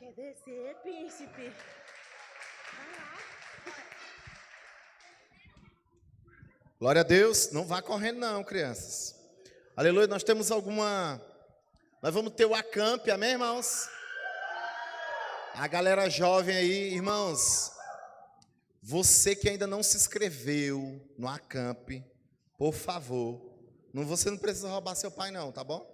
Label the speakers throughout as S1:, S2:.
S1: Quer descer, príncipe? Vai lá.
S2: Glória a Deus. Não vá correndo não, crianças. Aleluia. Nós vamos ter o acampe, amém, irmãos? A galera jovem aí, irmãos. Você que ainda não se inscreveu no acampe, por favor. Você não precisa roubar seu pai não, tá bom?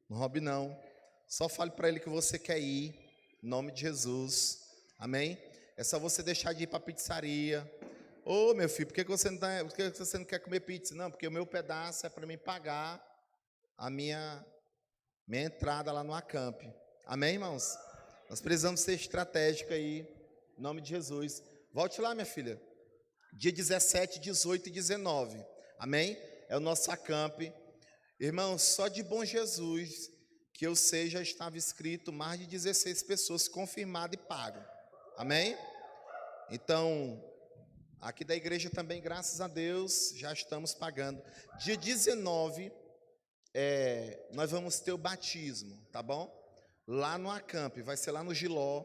S2: Não roube não. Só fale para ele que você quer ir, em nome de Jesus. Amém? É só você deixar de ir para a pizzaria. Ô, meu filho, por que você não quer comer pizza? Não, porque o meu pedaço é para mim pagar a minha entrada lá no acampe. Amém, irmãos? Nós precisamos ser estratégicos aí, em nome de Jesus. Volte lá, minha filha. Dia 17, 18 e 19. Amém? É o nosso acampe. Irmãos, só de bom Jesus, que eu sei, já estava escrito mais de 16 pessoas confirmadas e pagas. Amém? Então, aqui da igreja também, graças a Deus, já estamos pagando. Dia 19, nós vamos ter o batismo, tá bom? Lá no acampe, vai ser lá no Giló,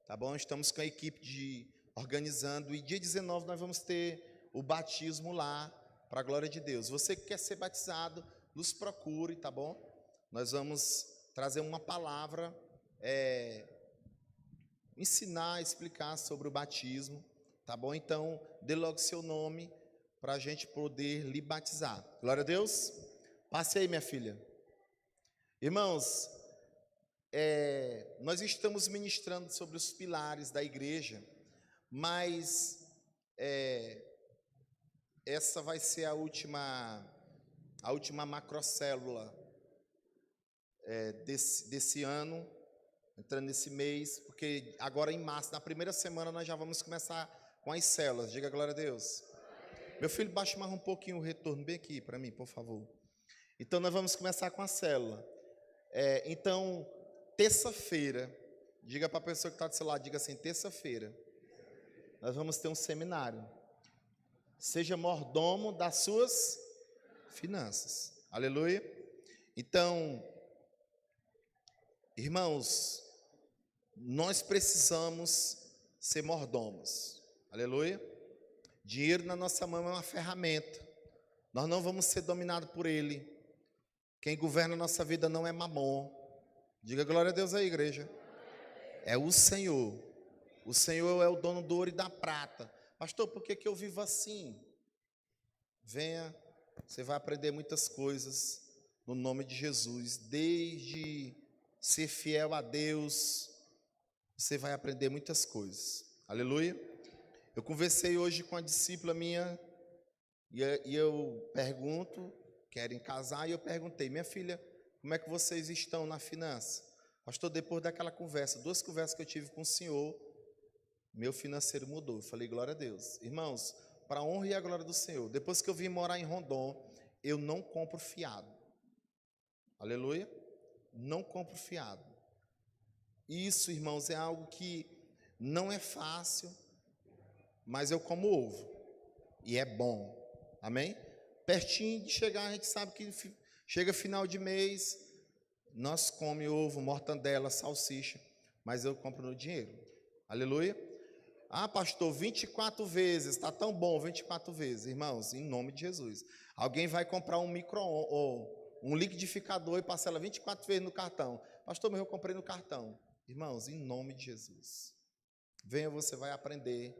S2: tá bom? Estamos com a equipe organizando, e dia 19 nós vamos ter o batismo lá, para a glória de Deus. Você que quer ser batizado, nos procure, tá bom? Nós vamos trazer uma palavra, ensinar, explicar sobre o batismo, tá bom? Então, dê logo seu nome para a gente poder lhe batizar. Glória a Deus. Passe aí, minha filha. Irmãos, nós estamos ministrando sobre os pilares da igreja, mas essa vai ser a última macrocélula desse ano, entrando nesse mês, porque agora em março, na primeira semana, nós já vamos começar com as células. Diga glória a Deus. Meu filho, baixa mais um pouquinho o retorno bem aqui para mim, por favor. Então, nós vamos começar com a célula. Então, terça-feira, diga para a pessoa que está do seu lado, diga assim, terça-feira, nós vamos ter um seminário. Seja mordomo das suas finanças. Aleluia. Então, irmãos, nós precisamos ser mordomos. Aleluia. Dinheiro na nossa mão é uma ferramenta. Nós não vamos ser dominados por ele. Quem governa a nossa vida não é Mamon. Diga glória a Deus aí, igreja. É o Senhor. O Senhor é o dono do ouro e da prata. Pastor, por que eu vivo assim? Venha, você vai aprender muitas coisas no nome de Jesus. Desde ser fiel a Deus, você vai aprender muitas coisas. Aleluia. Eu conversei hoje com a discípula minha e eu pergunto, querem casar, e eu perguntei, minha filha, como é que vocês estão na finança? Pastor, depois daquela conversa, 2 conversas que eu tive com o Senhor, meu financeiro mudou. Eu falei, glória a Deus. Irmãos, para a honra e a glória do Senhor, depois que eu vim morar em Rondon, eu não compro fiado. Aleluia. Não compro fiado. Isso, irmãos, é algo que não é fácil, mas eu como ovo. E é bom. Amém? Pertinho de chegar, a gente sabe que chega final de mês, nós comemos ovo, mortandela, salsicha, mas eu compro no dinheiro. Aleluia. Ah, pastor, 24 vezes, está tão bom, 24 vezes. Irmãos, em nome de Jesus. Alguém vai comprar um liquidificador e parcela 24 vezes no cartão. Pastor, mas eu comprei no cartão. Irmãos, em nome de Jesus. Venha, você vai aprender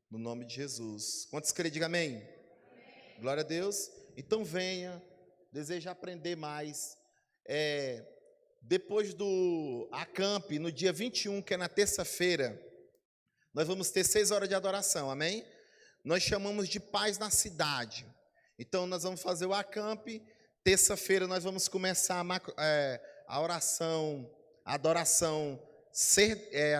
S2: no nome de Jesus. Quantos creem? Diga amém. Amém. Glória a Deus. Então venha, deseja aprender mais. Depois do acampe, no dia 21, que é na terça-feira, nós vamos ter 6 horas de adoração, amém? Nós chamamos de paz na cidade. Então, nós vamos fazer o acampe. Terça-feira, nós vamos começar a oração, a adoração,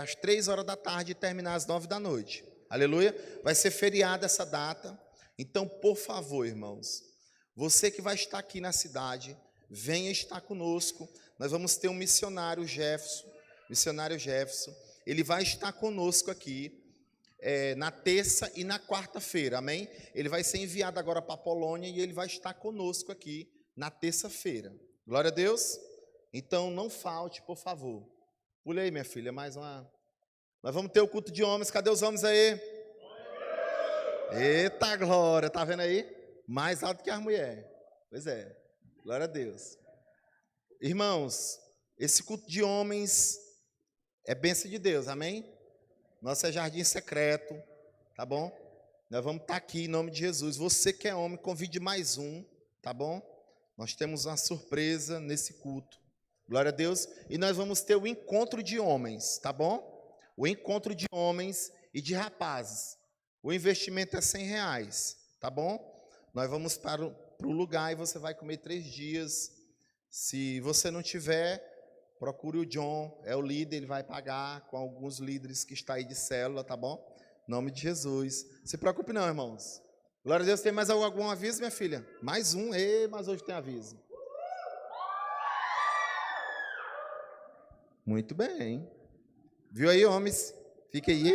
S2: às 3 horas da tarde e terminar às 9 da noite. Aleluia? Vai ser feriado essa data. Então, por favor, irmãos, você que vai estar aqui na cidade, venha estar conosco. Nós vamos ter um missionário Jefferson. Ele vai estar conosco aqui na terça e na quarta-feira, amém? Ele vai ser enviado agora para a Polônia e ele vai estar conosco aqui na terça-feira. Glória a Deus. Então, não falte, por favor. Pule aí, minha filha, mais uma. Nós vamos ter o culto de homens. Cadê os homens aí? Eita glória, tá vendo aí? Mais alto que as mulheres. Pois é, glória a Deus. Irmãos, esse culto de homens é bênção de Deus, amém? Nosso é jardim secreto, tá bom? Nós vamos estar aqui em nome de Jesus. Você que é homem, convide mais um, tá bom? Nós temos uma surpresa nesse culto. Glória a Deus. E nós vamos ter o encontro de homens, tá bom? O encontro de homens e de rapazes. O investimento é R$100, tá bom? Nós vamos para o lugar e você vai comer 3 dias. Se você não tiver, procure o John, é o líder, ele vai pagar com alguns líderes que está aí de célula, tá bom? Em nome de Jesus. Se preocupe não, irmãos. Glória a Deus. Tem mais algum aviso, minha filha? Mais um. Mas hoje tem aviso. Muito bem. Viu aí, homens? Fica aí.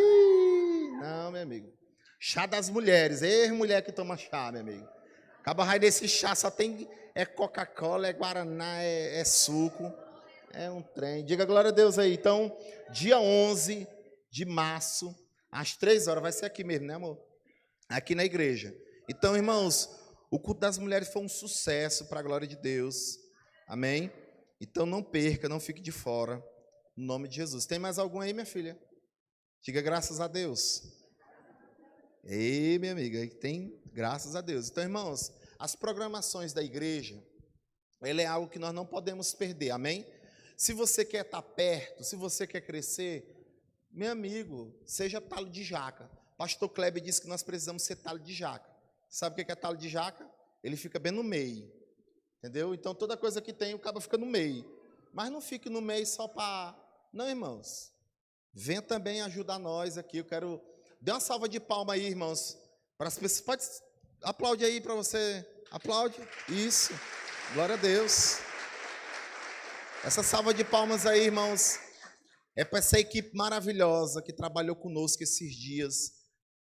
S2: Não, meu amigo. Chá das mulheres. Mulher que toma chá, meu amigo. Acaba raio desse chá, só tem Coca-Cola, Guaraná, é suco. É um trem. Diga glória a Deus aí. Então, dia 11 de março, às 3 horas, vai ser aqui mesmo, né, amor? Aqui na igreja. Então, irmãos, o culto das mulheres foi um sucesso para a glória de Deus. Amém? Então, não perca, não fique de fora. No nome de Jesus. Tem mais algum aí, minha filha? Diga graças a Deus. Ei, minha amiga, tem graças a Deus. Então, irmãos, as programações da igreja, ele é algo que nós não podemos perder, amém? Se você quer estar perto, se você quer crescer, meu amigo, seja talo de jaca. Pastor Kleber disse que nós precisamos ser talo de jaca. Sabe o que é talo de jaca? Ele fica bem no meio, entendeu? Então, toda coisa que tem, o cabo fica no meio. Mas não fique no meio só para... Não, irmãos. Venha também ajudar nós aqui. Eu quero... Dê uma salva de palma aí, irmãos. Para as pessoas... Pode... Aplaude aí para você. Aplaude. Isso. Glória a Deus. Essa salva de palmas aí, irmãos, é para essa equipe maravilhosa que trabalhou conosco esses dias.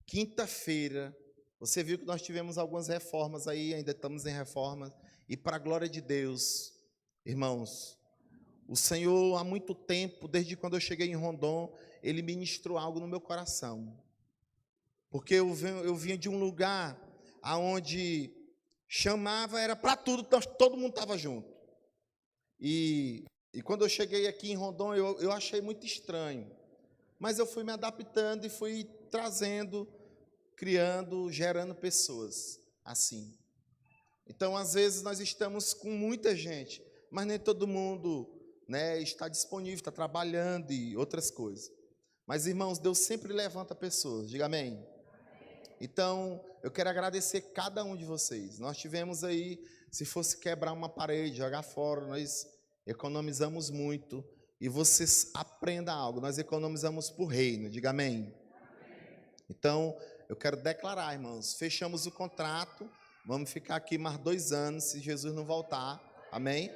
S2: Quinta-feira, você viu que nós tivemos algumas reformas aí, ainda estamos em reforma. E para a glória de Deus, irmãos, o Senhor, há muito tempo, desde quando eu cheguei em Rondon, Ele ministrou algo no meu coração. Porque eu vinha de um lugar onde chamava, era para tudo, todo mundo estava junto. E quando eu cheguei aqui em Rondon, eu achei muito estranho. Mas eu fui me adaptando e fui trazendo, criando, gerando pessoas assim. Então, às vezes, nós estamos com muita gente, mas nem todo mundo, né, está disponível, está trabalhando e outras coisas. Mas, irmãos, Deus sempre levanta pessoas. Diga amém. Então, eu quero agradecer cada um de vocês. Nós tivemos aí, se fosse quebrar uma parede, jogar fora, nós economizamos muito. E vocês aprendam algo, nós economizamos por reino. Diga amém. Então, eu quero declarar, irmãos, fechamos o contrato, vamos ficar aqui mais 2 anos, se Jesus não voltar. Amém?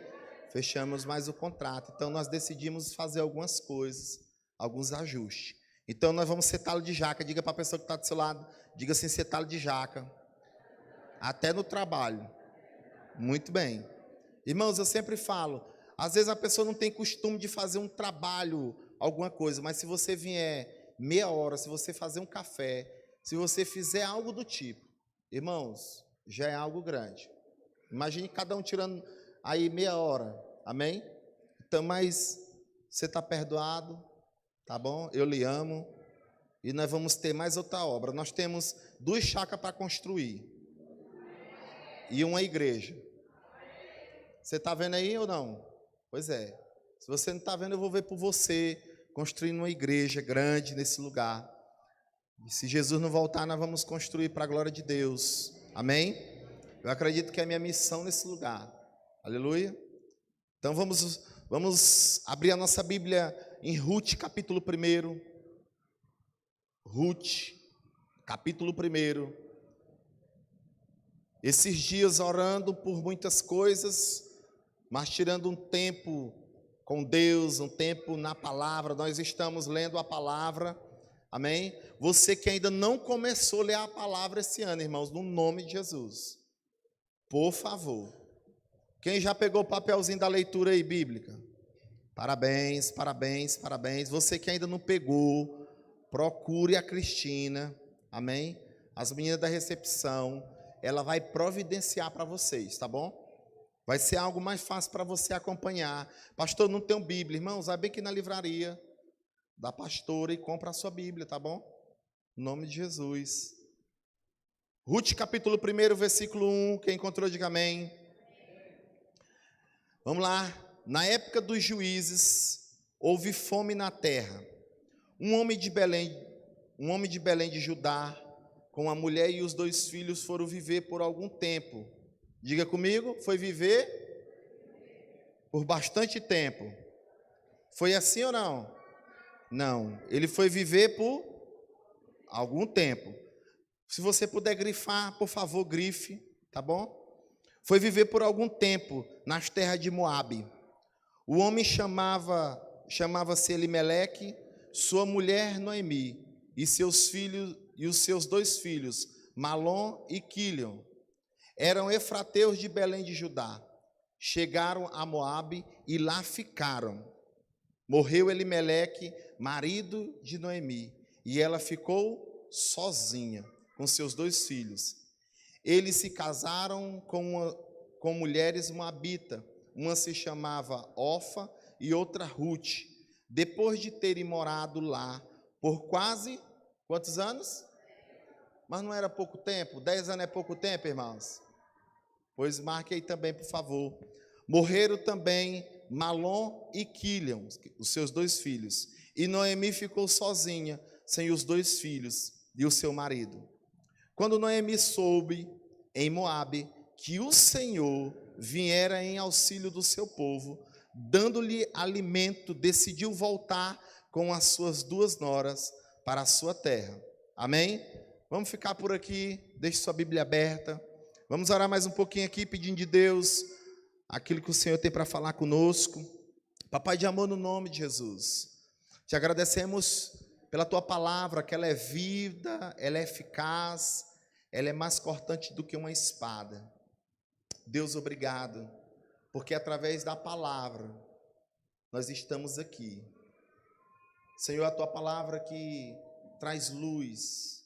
S2: Fechamos mais o contrato. Então, nós decidimos fazer algumas coisas, alguns ajustes. Então, nós vamos ser talo de jaca. Diga para a pessoa que está do seu lado, diga assim, ser talo de jaca. Até no trabalho. Muito bem. Irmãos, eu sempre falo, às vezes a pessoa não tem costume de fazer um trabalho, alguma coisa, mas se você vier meia hora, se você fazer um café, se você fizer algo do tipo, irmãos, já é algo grande. Imagine cada um tirando aí meia hora, amém? Então, mas você está perdoado, tá bom? Eu lhe amo. E nós vamos ter mais outra obra. Nós temos 2 chácaras para construir. E uma igreja. Você está vendo aí ou não? Pois é. Se você não está vendo, eu vou ver por você, construindo uma igreja grande nesse lugar. E se Jesus não voltar, nós vamos construir para a glória de Deus. Amém? Eu acredito que é a minha missão nesse lugar. Aleluia. Então vamos abrir a nossa Bíblia em Ruth, capítulo 1. Ruth, capítulo 1. Esses dias orando por muitas coisas, mas tirando um tempo com Deus, um tempo na palavra. Nós estamos lendo a palavra, amém? Você que ainda não começou a ler a palavra esse ano, irmãos, no nome de Jesus, por favor. Quem já pegou o papelzinho da leitura aí, bíblica? Parabéns, parabéns, parabéns. Você que ainda não pegou, procure a Cristina, amém? As meninas da recepção, ela vai providenciar para vocês, tá bom? Vai ser algo mais fácil para você acompanhar. Pastor, não tem Bíblia, irmãos, vai bem aqui na livraria da pastora e compra a sua Bíblia, tá bom? Em nome de Jesus. Ruth, capítulo 1, versículo 1, quem encontrou, diga amém. Vamos lá. Na época dos juízes, houve fome na terra. Um homem de Belém de Judá, com a mulher e os 2 filhos, foram viver por algum tempo. Diga comigo, foi viver por bastante tempo. Foi assim ou não? Não, ele foi viver por algum tempo. Se você puder grifar, por favor, grife, tá bom? Foi viver por algum tempo nas terras de Moabe. O homem chamava-se Elimeleque, sua mulher Noemi, e seus filhos e os seus 2 filhos, Malom e Quilion. Eram efrateus de Belém de Judá. Chegaram a Moabe e lá ficaram. Morreu Elimeleque, marido de Noemi, e ela ficou sozinha com seus 2 filhos. Eles se casaram com mulheres moabitas. Uma se chamava Ofa e outra Ruth. Depois de terem morado lá por quase, quantos anos? Mas não era pouco tempo? 10 anos é pouco tempo, irmãos? Pois marque aí também, por favor. Morreram também Malom e Quilion, os seus 2 filhos. E Noemi ficou sozinha, sem os 2 filhos e o seu marido. Quando Noemi soube, em Moabe, que o Senhor viera em auxílio do seu povo, dando-lhe alimento, decidiu voltar com as suas 2 noras para a sua terra. Amém? Vamos ficar por aqui, deixe sua Bíblia aberta. Vamos orar mais um pouquinho aqui, pedindo de Deus aquilo que o Senhor tem para falar conosco. Papai de amor, no nome de Jesus, te agradecemos pela tua palavra, que ela é viva, ela é eficaz, ela é mais cortante do que uma espada. Deus, obrigado, porque através da palavra nós estamos aqui. Senhor, a tua palavra que traz luz,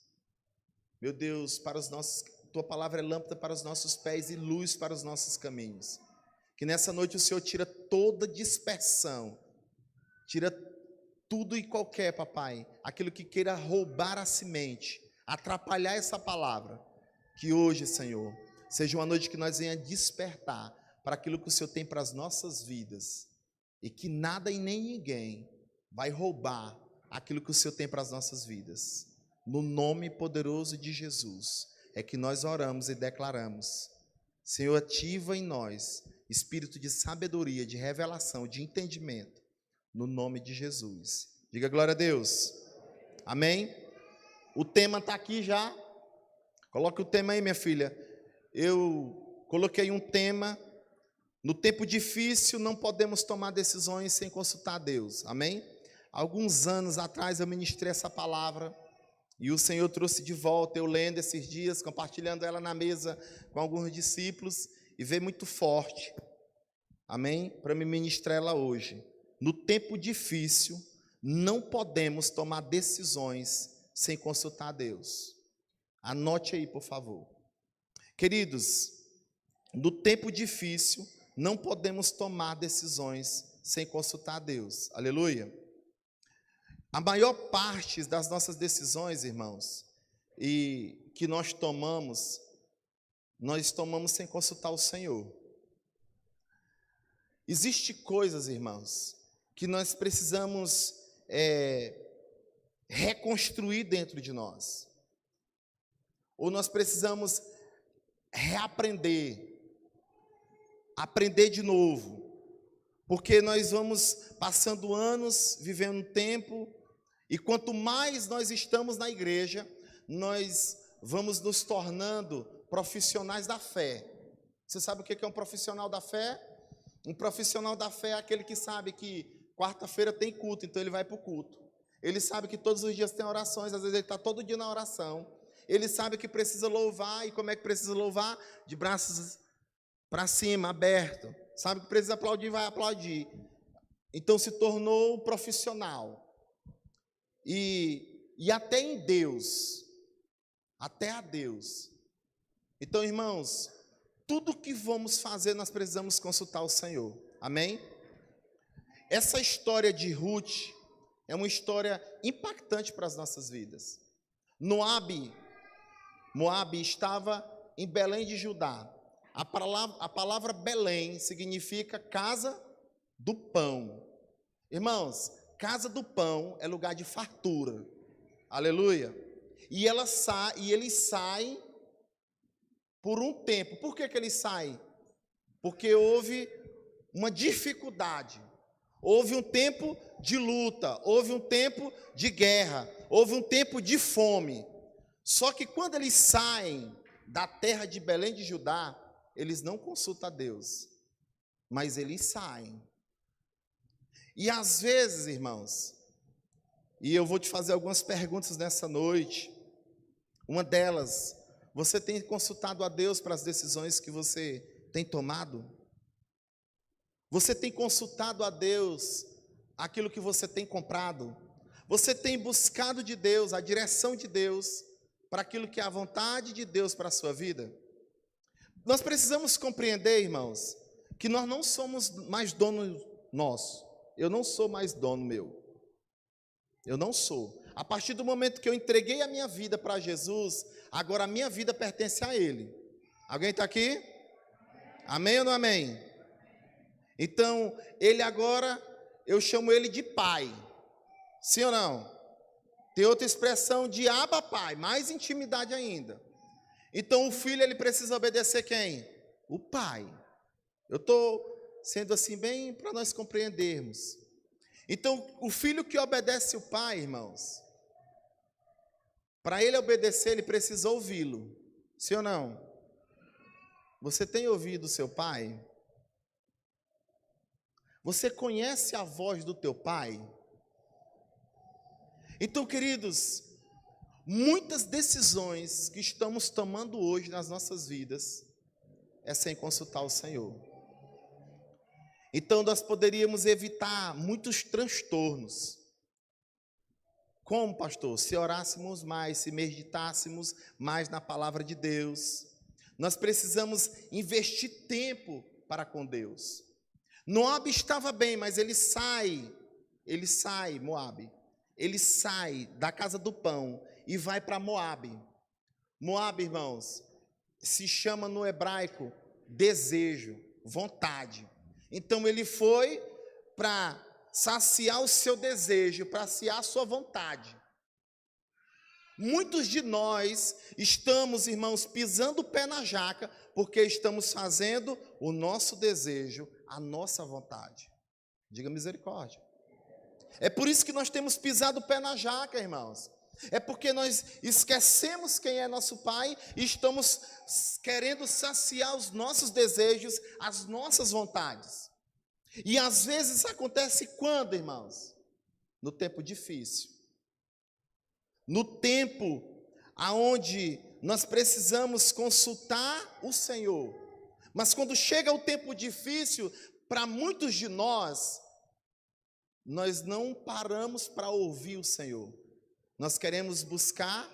S2: meu Deus, para os nossos, tua palavra é lâmpada para os nossos pés e luz para os nossos caminhos. Que nessa noite o Senhor tira toda dispersão, tira tudo e qualquer, papai, aquilo que queira roubar a semente, atrapalhar essa palavra. Que hoje, Senhor, seja uma noite que nós venha despertar para aquilo que o Senhor tem para as nossas vidas, e que nada e nem ninguém vai roubar aquilo que o Senhor tem para as nossas vidas. No nome poderoso de Jesus é que nós oramos e declaramos. Senhor, ativa em nós espírito de sabedoria, de revelação, de entendimento, no nome de Jesus. Diga glória a Deus. Amém? O tema está aqui já. Coloque o tema aí, minha filha. Eu coloquei um tema. No tempo difícil, não podemos tomar decisões sem consultar Deus. Amém? Alguns anos atrás eu ministrei essa palavra e o Senhor trouxe de volta, eu lendo esses dias, compartilhando ela na mesa com alguns discípulos, e veio muito forte. Amém? Para me ministrar ela hoje. No tempo difícil, não podemos tomar decisões sem consultar Deus. Anote aí, por favor. Queridos, no tempo difícil, não podemos tomar decisões sem consultar Deus. Aleluia. A maior parte das nossas decisões, irmãos, e que nós tomamos sem consultar o Senhor. Existem coisas, irmãos, que nós precisamos reconstruir dentro de nós. Ou nós precisamos reaprender, aprender de novo. Porque nós vamos passando anos, vivendo um tempo, e quanto mais nós estamos na igreja, nós vamos nos tornando profissionais da fé. Você sabe o que é um profissional da fé? Um profissional da fé é aquele que sabe que quarta-feira tem culto, então ele vai para o culto. Ele sabe que todos os dias tem orações, às vezes ele está todo dia na oração. Ele sabe que precisa louvar, e como é que precisa louvar? De braços para cima, aberto. Sabe que precisa aplaudir, vai aplaudir. então se tornou profissional. E até em Deus, até a Deus. Então, irmãos, tudo que vamos fazer, nós precisamos consultar o Senhor. Amém? Essa história de Ruth é uma história impactante para as nossas vidas. Moabe estava em Belém de Judá. A palavra Belém significa casa do pão. Irmãos, casa do pão é lugar de fartura. Aleluia. E eles saem por um tempo. Por que eles saem? Porque houve uma dificuldade. Houve um tempo de luta, houve um tempo de guerra, houve um tempo de fome. Só que quando eles saem da terra de Belém de Judá, eles não consultam a Deus, mas eles saem. E às vezes, irmãos, e eu vou te fazer algumas perguntas nessa noite. Uma delas, você tem consultado a Deus para as decisões que você tem tomado? Você tem consultado a Deus aquilo que você tem comprado? Você tem buscado de Deus, a direção de Deus, para aquilo que é a vontade de Deus para a sua vida? Nós precisamos compreender, irmãos, que nós não somos mais donos nossos. Eu não sou mais dono meu. Eu não sou. A partir do momento que eu entreguei a minha vida para Jesus, agora a minha vida pertence a Ele. Alguém está aqui? Amém ou não amém? Então, Ele agora, eu chamo Ele de Pai. Sim ou não? Tem outra expressão de Abba Pai, mais intimidade ainda. Então, o filho, ele precisa obedecer quem? O pai. Eu estou sendo assim bem para nós compreendermos. Então, o filho que obedece o pai, irmãos, para ele obedecer, ele precisa ouvi-lo. Sim ou não? Você tem ouvido o seu pai? Você conhece a voz do teu pai? Então, queridos, muitas decisões que estamos tomando hoje nas nossas vidas é sem consultar o Senhor. Então, nós poderíamos evitar muitos transtornos. Como, pastor? Se orássemos mais, se meditássemos mais na palavra de Deus. Nós precisamos investir tempo para com Deus. Moabe estava bem, mas ele sai, Moabe. Ele sai da casa do pão e vai para Moabe. Moabe, irmãos, se chama no hebraico desejo, vontade. Então ele foi para saciar o seu desejo, para saciar a sua vontade. Muitos de nós estamos, irmãos, pisando o pé na jaca, porque estamos fazendo o nosso desejo, a nossa vontade. Diga misericórdia. É por isso que nós temos pisado o pé na jaca, irmãos. É porque nós esquecemos quem é nosso Pai e estamos querendo saciar os nossos desejos, as nossas vontades. E às vezes acontece quando, irmãos? No tempo difícil. No tempo aonde nós precisamos consultar o Senhor. Mas quando chega o tempo difícil, para muitos de nós não paramos para ouvir o Senhor. Nós queremos buscar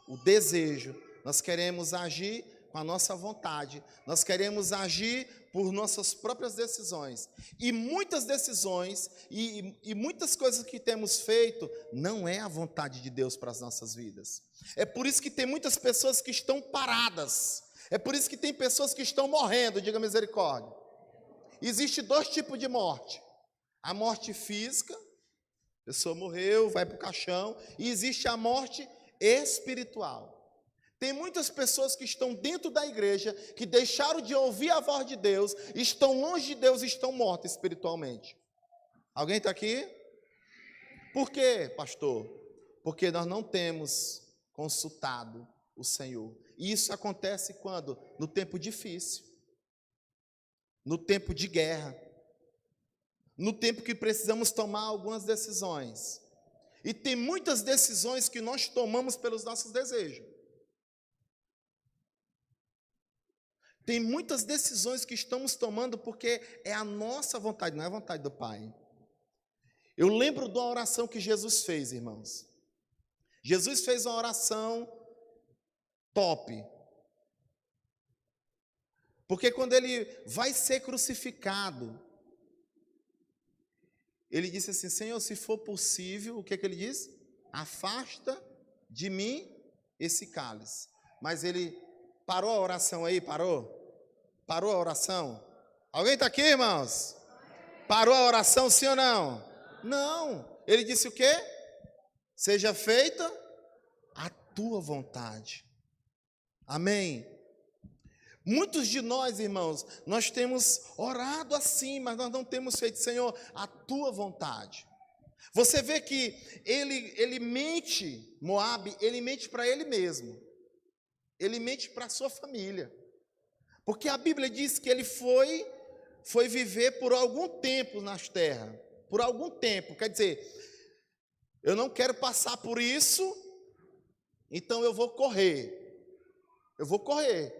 S2: o desejo, nós queremos agir com a nossa vontade, nós queremos agir por nossas próprias decisões. E muitas decisões e muitas coisas que temos feito não é a vontade de Deus para as nossas vidas. É por isso que tem muitas pessoas que estão paradas. É por isso que tem pessoas que estão morrendo, diga misericórdia. Existe dois tipos de morte. A morte física, a pessoa morreu, vai para o caixão. E existe a morte espiritual. Tem muitas pessoas que estão dentro da igreja, que deixaram de ouvir a voz de Deus, estão longe de Deus e estão mortas espiritualmente. Alguém está aqui? Por quê, pastor? Porque nós não temos consultado o Senhor. E isso acontece quando? No tempo difícil. No tempo de guerra. No tempo que precisamos tomar algumas decisões. E tem muitas decisões que nós tomamos pelos nossos desejos. Tem muitas decisões que estamos tomando porque é a nossa vontade, não é a vontade do Pai. Eu lembro de uma oração que Jesus fez, irmãos. Jesus fez uma oração top. Porque quando ele vai ser crucificado, ele disse assim: Senhor, se for possível, o que ele disse? Afasta de mim esse cálice. Mas ele parou a oração aí, parou? Parou a oração? Alguém está aqui, irmãos? Parou a oração, sim ou não? Não. Ele disse o quê? Seja feita a tua vontade. Amém. Muitos de nós, irmãos, nós temos orado assim, mas nós não temos feito, Senhor, a tua vontade. Você vê que ele mente, Moabe, ele mente para ele mesmo. Ele mente para a sua família. Porque a Bíblia diz que ele foi viver por algum tempo nas terras. Por algum tempo. Quer dizer, eu não quero passar por isso, então eu vou correr. Eu vou correr.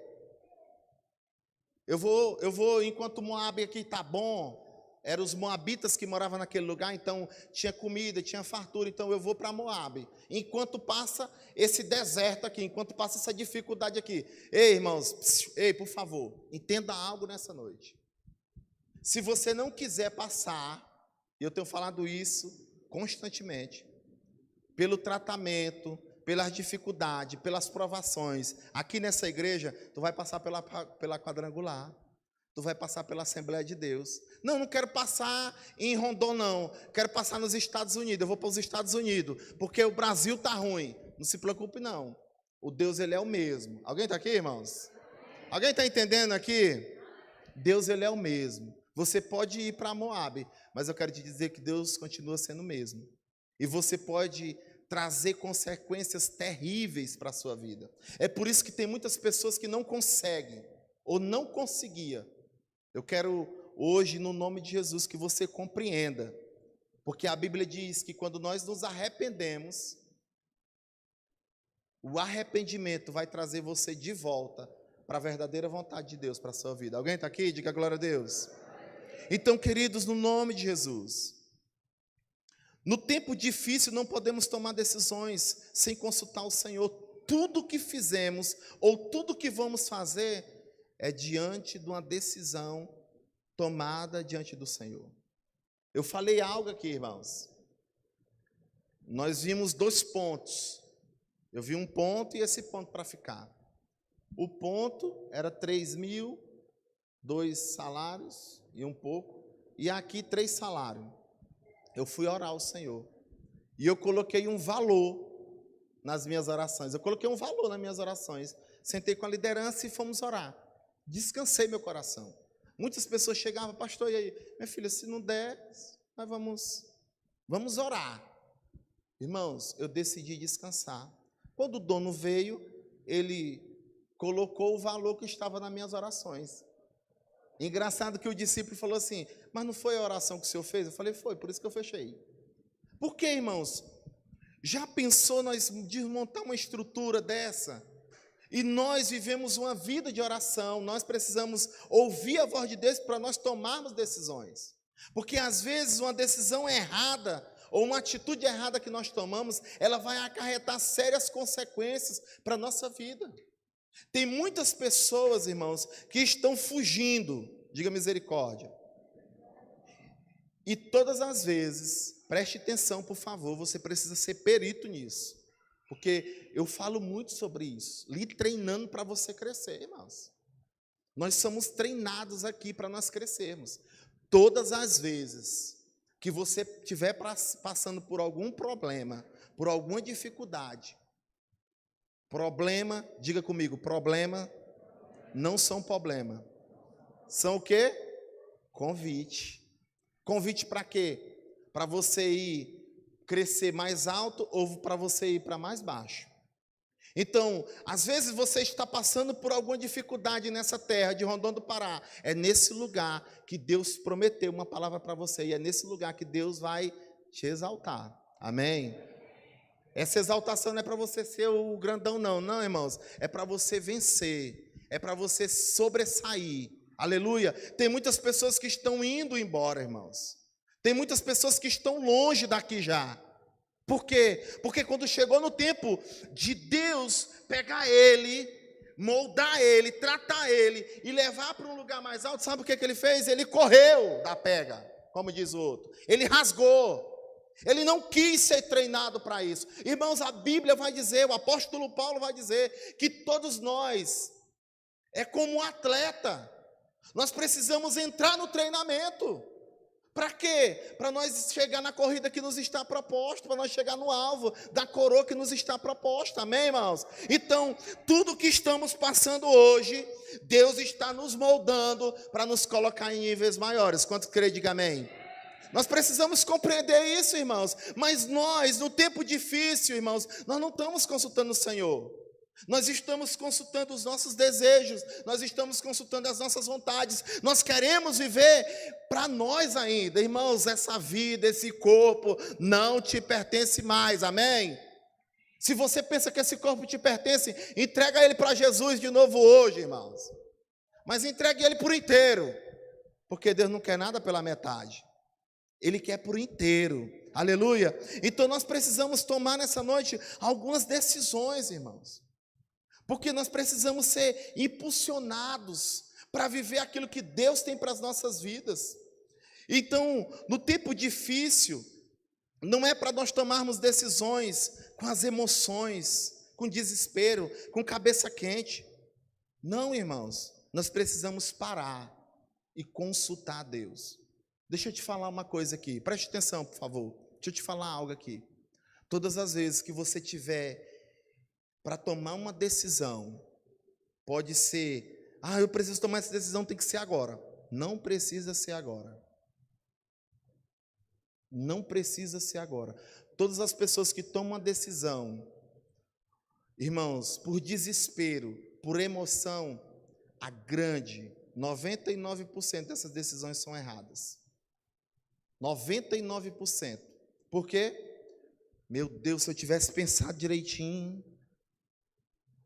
S2: Eu vou, enquanto Moabe aqui está bom, eram os moabitas que moravam naquele lugar, então tinha comida, tinha fartura, então eu vou para Moabe. Enquanto passa esse deserto aqui, enquanto passa essa dificuldade aqui. Ei, irmãos, ei, por favor, entenda algo nessa noite. Se você não quiser passar, e eu tenho falado isso constantemente, pelo tratamento, pelas dificuldades, pelas provações, aqui nessa igreja, tu vai passar pela quadrangular, tu vai passar pela Assembleia de Deus. Não quero passar em Rondon, não, quero passar nos Estados Unidos, eu vou para os Estados Unidos, porque o Brasil está ruim. Não se preocupe não, o Deus ele é o mesmo. Alguém está aqui, irmãos? Alguém está entendendo aqui? Deus ele é o mesmo. Você pode ir para Moabe, mas eu quero te dizer que Deus continua sendo o mesmo. E você pode trazer consequências terríveis para a sua vida. É por isso que tem muitas pessoas que não conseguem, ou não conseguia. Eu quero hoje, no nome de Jesus, que você compreenda, porque a Bíblia diz que quando nós nos arrependemos, o arrependimento vai trazer você de volta para a verdadeira vontade de Deus para a sua vida. Alguém está aqui? Diga glória a Deus. Então, queridos, no nome de Jesus, no tempo difícil não podemos tomar decisões sem consultar o Senhor. Tudo que fizemos ou tudo que vamos fazer é diante de uma decisão tomada diante do Senhor. Eu falei algo aqui, irmãos. Nós vimos 2 pontos. Eu vi um ponto e esse ponto para ficar. O ponto era 3.000, 2 salários e um pouco. E aqui 3 salários. Eu fui orar ao Senhor. E eu coloquei um valor nas minhas orações. Eu coloquei um valor nas minhas orações. Sentei com a liderança e fomos orar. Descansei meu coração. Muitas pessoas chegavam, pastor, e aí? Minha filha, se não der, nós vamos orar. Irmãos, eu decidi descansar. Quando o dono veio, ele colocou o valor que estava nas minhas orações. Engraçado que o discípulo falou assim, mas não foi a oração que o senhor fez? Eu falei, foi, por isso que eu fechei. Por quê, irmãos? Já pensou nós desmontar uma estrutura dessa? E nós vivemos uma vida de oração, nós precisamos ouvir a voz de Deus para nós tomarmos decisões. Porque às vezes uma decisão errada, ou uma atitude errada que nós tomamos, ela vai acarretar sérias consequências para a nossa vida. Tem muitas pessoas, irmãos, que estão fugindo, diga misericórdia. E todas as vezes, preste atenção, por favor, você precisa ser perito nisso. Porque eu falo muito sobre isso, lhe treinando para você crescer, irmãos. Nós somos treinados aqui para nós crescermos. Todas as vezes que você estiver passando por algum problema, por alguma dificuldade, problema, diga comigo, problema não são problema. São o quê? Convite. Convite para quê? Para você ir crescer mais alto ou para você ir para mais baixo. Então, às vezes você está passando por alguma dificuldade nessa terra de Rondon do Pará. É nesse lugar que Deus prometeu uma palavra para você. E é nesse lugar que Deus vai te exaltar. Amém? Essa exaltação não é para você ser o grandão, não, irmãos. É para você vencer. É para você sobressair. Aleluia. Tem muitas pessoas que estão indo embora, irmãos. Tem muitas pessoas que estão longe daqui já. Por quê? Porque quando chegou no tempo de Deus pegar ele, moldar ele, tratar ele e levar para um lugar mais alto, sabe o que ele fez? Ele correu da pega, como diz o outro. Ele rasgou. Ele não quis ser treinado para isso. Irmãos, a Bíblia vai dizer, o apóstolo Paulo vai dizer, que todos nós é como um atleta. Nós precisamos entrar no treinamento. Para quê? Para nós chegar na corrida que nos está proposta, para nós chegar no alvo da coroa que nos está proposta, amém, irmãos? Então, tudo que estamos passando hoje, Deus está nos moldando para nos colocar em níveis maiores. Quantos creem, diga amém? Nós precisamos compreender isso, irmãos, mas nós, no tempo difícil, irmãos, nós não estamos consultando o Senhor. Nós estamos consultando os nossos desejos, nós estamos consultando as nossas vontades, nós queremos viver para nós ainda, irmãos, essa vida, esse corpo não te pertence mais, amém? Se você pensa que esse corpo te pertence, entrega ele para Jesus de novo hoje, irmãos, mas entregue ele por inteiro, porque Deus não quer nada pela metade, Ele quer por inteiro, aleluia? Então nós precisamos tomar nessa noite algumas decisões, irmãos, porque nós precisamos ser impulsionados para viver aquilo que Deus tem para as nossas vidas. Então, no tempo difícil, não é para nós tomarmos decisões com as emoções, com desespero, com cabeça quente. Não, irmãos, nós precisamos parar e consultar a Deus. Deixa eu te falar uma coisa aqui, preste atenção, por favor. Deixa eu te falar algo aqui. Todas as vezes que você tiver para tomar uma decisão, pode ser, eu preciso tomar essa decisão, tem que ser agora. Não precisa ser agora. Não precisa ser agora. Todas as pessoas que tomam uma decisão, irmãos, por desespero, por emoção, a grande, 99% dessas decisões são erradas. 99%. Por quê? Meu Deus, se eu tivesse pensado direitinho.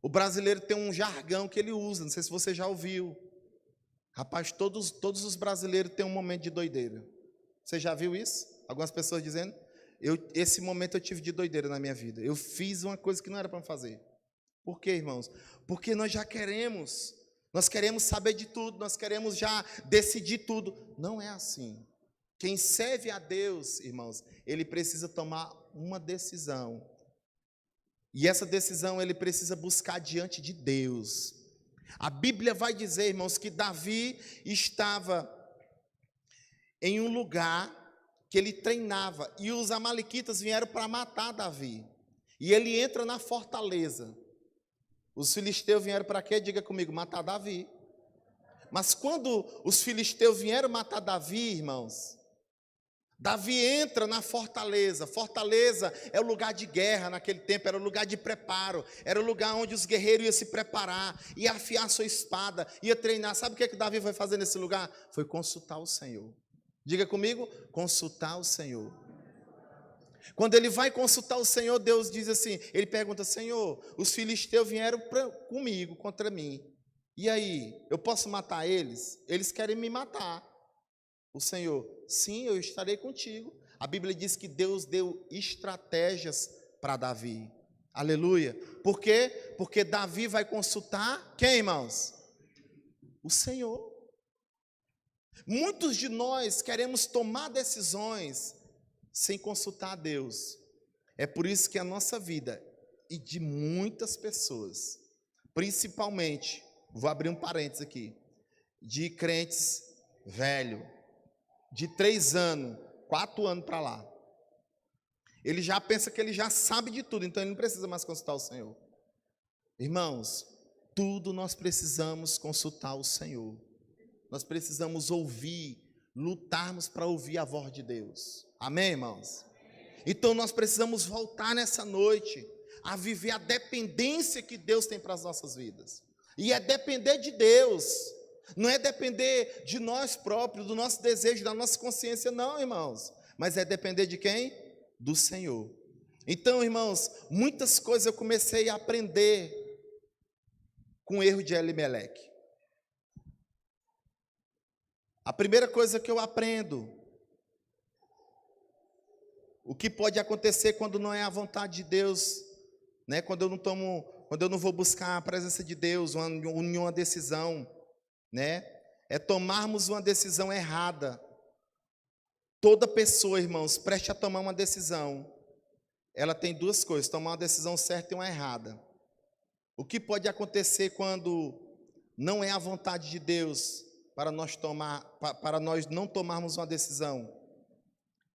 S2: O brasileiro tem um jargão que ele usa, não sei se você já ouviu. Rapaz, todos os brasileiros têm um momento de doideira. Você já viu isso? Algumas pessoas dizendo, esse momento eu tive de doideira na minha vida. Eu fiz uma coisa que não era para fazer. Por quê, irmãos? Porque nós queremos saber de tudo, nós queremos já decidir tudo. Não é assim. Quem serve a Deus, irmãos, ele precisa tomar uma decisão. E essa decisão ele precisa buscar diante de Deus. A Bíblia vai dizer, irmãos, que Davi estava em um lugar que ele treinava, e os amalequitas vieram para matar Davi. E ele entra na fortaleza. Os filisteus vieram para quê? Diga comigo, matar Davi. Mas quando os filisteus vieram matar Davi, irmãos, Davi entra na fortaleza. Fortaleza é o lugar de guerra naquele tempo, era o lugar de preparo, era o lugar onde os guerreiros iam se preparar, ia afiar sua espada, ia treinar. Sabe o que Davi foi fazer nesse lugar? Foi consultar o Senhor. Diga comigo, consultar o Senhor. Quando ele vai consultar o Senhor, Deus diz assim, ele pergunta, Senhor, os filisteus vieram comigo, contra mim. E aí, eu posso matar eles? Eles querem me matar. O Senhor, sim, eu estarei contigo. A Bíblia diz que Deus deu estratégias para Davi. Aleluia. Por quê? Porque Davi vai consultar quem, irmãos? O Senhor. Muitos de nós queremos tomar decisões sem consultar a Deus. É por isso que a nossa vida, e de muitas pessoas, principalmente, vou abrir um parênteses aqui, de crentes velhos, de 3 anos, 4 anos para lá, ele já pensa que ele já sabe de tudo, então ele não precisa mais consultar o Senhor. Irmãos, tudo nós precisamos consultar o Senhor. Nós precisamos ouvir, lutarmos para ouvir a voz de Deus. Amém, irmãos? Então nós precisamos voltar nessa noite a viver a dependência que Deus tem para as nossas vidas. E é depender de Deus. Não é depender de nós próprios, do nosso desejo, da nossa consciência, não, irmãos. Mas é depender de quem? Do Senhor. Então, irmãos, muitas coisas eu comecei a aprender com o erro de Elimeleque. A primeira coisa que eu aprendo O que pode acontecer quando não é a vontade de Deus, né? Quando eu não vou buscar a presença de Deus, uma decisão, né? É tomarmos uma decisão errada. Toda pessoa, irmãos, preste a tomar uma decisão. Ela tem duas coisas: tomar uma decisão certa e uma errada. O que pode acontecer quando não é a vontade de Deus para nós não tomarmos uma decisão?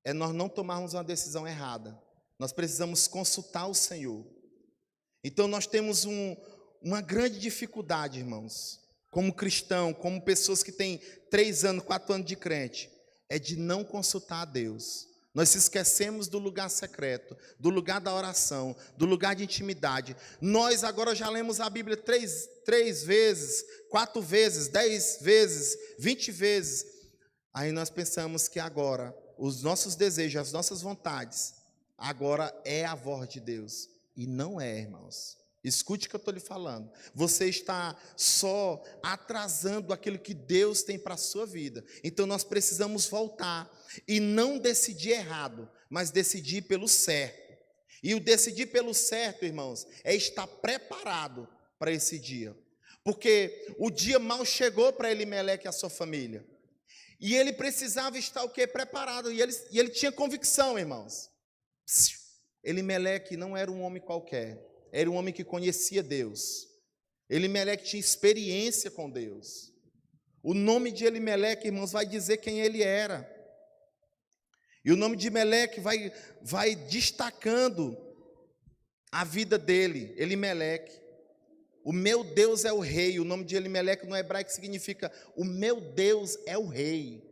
S2: É nós não tomarmos uma decisão errada. Nós precisamos consultar o Senhor. Então nós temos uma grande dificuldade, irmãos, como cristão, como pessoas que têm 3 anos, 4 anos de crente, é de não consultar a Deus. Nós se esquecemos do lugar secreto, do lugar da oração, do lugar de intimidade. Nós agora já lemos a Bíblia 3 vezes, 4 vezes, 10 vezes, 20 vezes. Aí nós pensamos que agora os nossos desejos, as nossas vontades, agora é a voz de Deus. E não é, irmãos. Escute o que eu estou lhe falando. Você está só atrasando aquilo que Deus tem para a sua vida. Então nós precisamos voltar e não decidir errado, mas decidir pelo certo. E o decidir pelo certo, irmãos, é estar preparado para esse dia. Porque o dia mal chegou para Elimeleque e a sua família. E ele precisava estar o quê? Preparado. E ele tinha convicção, irmãos. Elimeleque não era um homem qualquer. Era um homem que conhecia Deus. Elimeleque tinha experiência com Deus. O nome de Elimeleque, irmãos, vai dizer quem ele era. E o nome de Meleque vai destacando a vida dele. Elimeleque. O meu Deus é o rei. O nome de Elimeleque no hebraico significa: o meu Deus é o rei.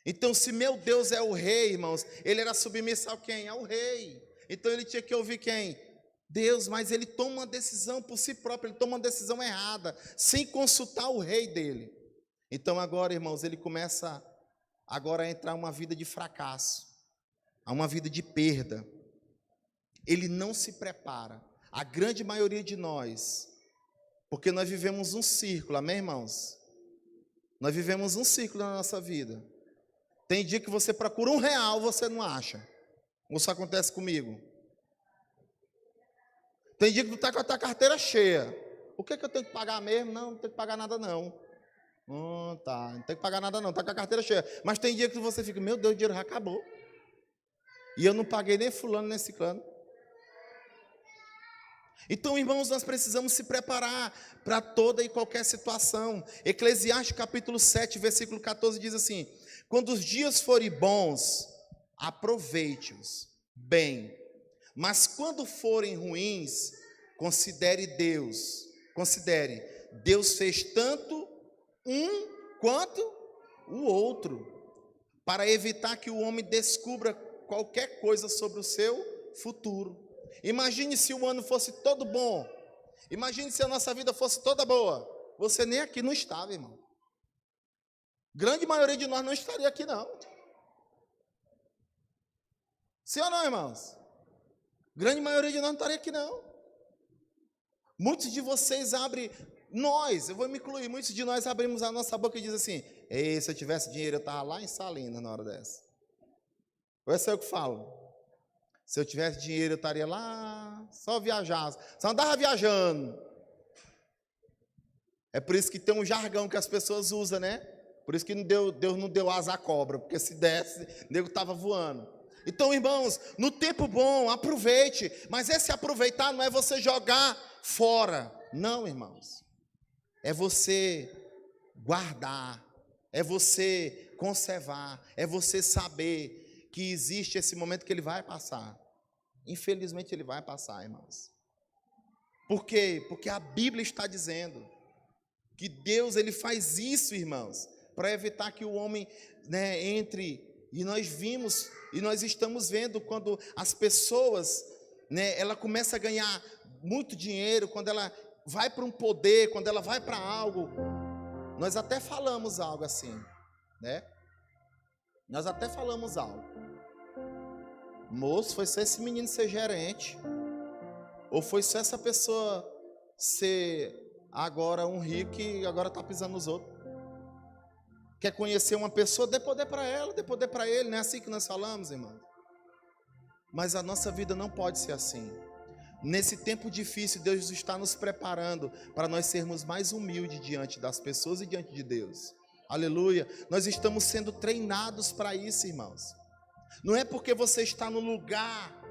S2: Então, se meu Deus é o rei, irmãos, ele era submisso a quem? Ao rei. Então ele tinha que ouvir quem? Deus. Mas ele toma uma decisão por si próprio, ele toma uma decisão errada, sem consultar o rei dele. Então agora, irmãos, ele começa agora a entrar uma vida de fracasso, a uma vida de perda. Ele não se prepara. A grande maioria de nós, porque nós vivemos um círculo, amém, irmãos? Nós vivemos um círculo na nossa vida. Tem dia que você procura R$1, você não acha. Isso acontece comigo. Tem dia que tu está com a tua carteira cheia. O que eu tenho que pagar mesmo? Não tenho que pagar nada não. Tá, não tem que pagar nada não, está com a carteira cheia. Mas tem dia que você fica: meu Deus, o dinheiro já acabou. E eu não paguei nem fulano, nem ciclano. Então, irmãos, nós precisamos se preparar para toda e qualquer situação. Eclesiastes capítulo 7, versículo 14 diz assim: quando os dias forem bons, aproveite-os bem. Mas quando forem ruins, considere Deus fez tanto um quanto o outro, para evitar que o homem descubra qualquer coisa sobre o seu futuro. Imagine se o ano fosse todo bom. Imagine se a nossa vida fosse toda boa. Você nem aqui não estava, irmão. Grande maioria de nós não estaria aqui, não. Sim ou não, irmãos? Grande maioria de nós não estaria aqui, não. Muitos de vocês abrem, eu vou me incluir, muitos de nós abrimos a nossa boca e diz assim: ei, se eu tivesse dinheiro, eu estava lá em Salinas na hora dessa. Ou é só eu que falo? Se eu tivesse dinheiro, eu estaria lá, só viajar, só andava viajando. É por isso que tem um jargão que as pessoas usam, né? Por isso que Deus não deu asa à cobra, porque se desse, o nego estava voando. Então, irmãos, no tempo bom, aproveite. Mas esse aproveitar não é você jogar fora. Não, irmãos. É você guardar. É você conservar. É você saber que existe esse momento que ele vai passar. Infelizmente, ele vai passar, irmãos. Por quê? Porque a Bíblia está dizendo que Deus, ele faz isso, irmãos, para evitar que o homem, entre. E nós vimos, e nós estamos vendo quando as pessoas, ela começa a ganhar muito dinheiro, quando ela vai para um poder, quando ela vai para algo. Nós até falamos algo assim, né? Nós até falamos algo. Moço, foi só esse menino ser gerente? Ou foi só essa pessoa ser agora um rico e agora está pisando nos outros? Quer conhecer uma pessoa, dê poder para ela, dê poder para ele. Não é assim que nós falamos, irmão? Mas a nossa vida não pode ser assim. Nesse tempo difícil, Deus está nos preparando para nós sermos mais humildes diante das pessoas e diante de Deus. Aleluia. Nós estamos sendo treinados para isso, irmãos. Não é porque você está no lugar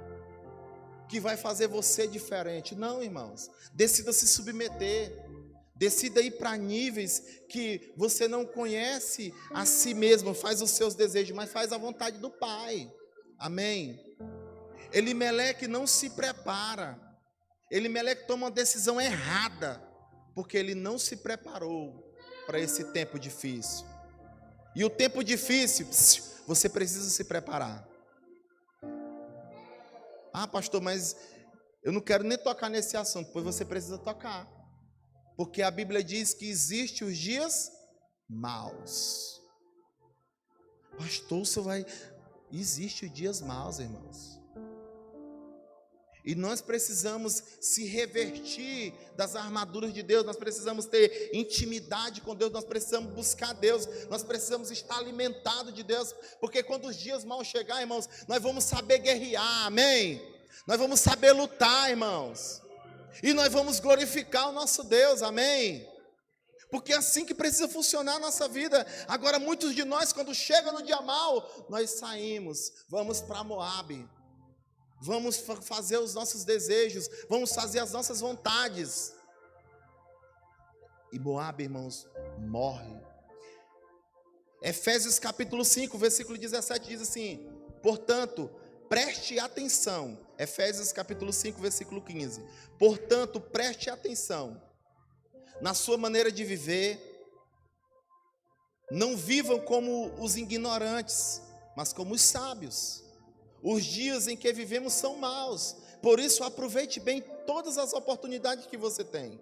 S2: que vai fazer você diferente. Não, irmãos. Decida se submeter. Decida ir para níveis que você não conhece a si mesmo, faz os seus desejos, mas faz a vontade do Pai. Amém? Elimeleque não se prepara. Elimeleque toma uma decisão errada, porque ele não se preparou para esse tempo difícil. E o tempo difícil, você precisa se preparar. Ah, pastor, mas eu não quero nem tocar nesse assunto, pois você precisa tocar. Porque a Bíblia diz que existem os dias maus. Pastor, você vai... Existem os dias maus, irmãos. E nós precisamos se revertir das armaduras de Deus, nós precisamos ter intimidade com Deus, nós precisamos buscar Deus, nós precisamos estar alimentados de Deus, porque quando os dias maus chegar, irmãos, nós vamos saber guerrear, amém? Nós vamos saber lutar, irmãos, e nós vamos glorificar o nosso Deus, amém? Porque é assim que precisa funcionar a nossa vida. Agora, muitos de nós, quando chega no dia mau, nós saímos, vamos para Moabe, vamos fazer os nossos desejos, vamos fazer as nossas vontades. E Moabe, irmãos, morre. Efésios capítulo 5, versículo 17 diz assim: portanto, preste atenção. Efésios capítulo 5, versículo 15. Portanto, preste atenção na sua maneira de viver. Não vivam como os ignorantes, mas como os sábios. Os dias em que vivemos são maus, por isso aproveite bem todas as oportunidades que você tem.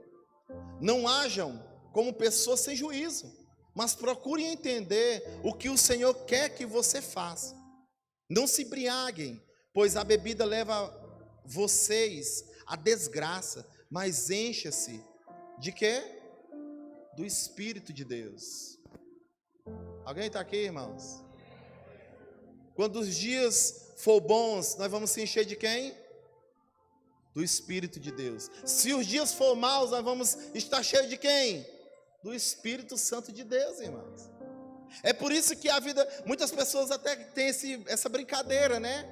S2: Não hajam como pessoas sem juízo, mas procurem entender o que o Senhor quer que você faça. Não se embriaguem, pois a bebida leva vocês à desgraça, mas encha-se de quê? Do Espírito de Deus. Alguém está aqui, irmãos? Quando os dias for bons, nós vamos se encher de quem? Do Espírito de Deus. Se os dias for maus, nós vamos estar cheios de quem? Do Espírito Santo de Deus, irmãos. É por isso que a vida, muitas pessoas até têm essa brincadeira, né?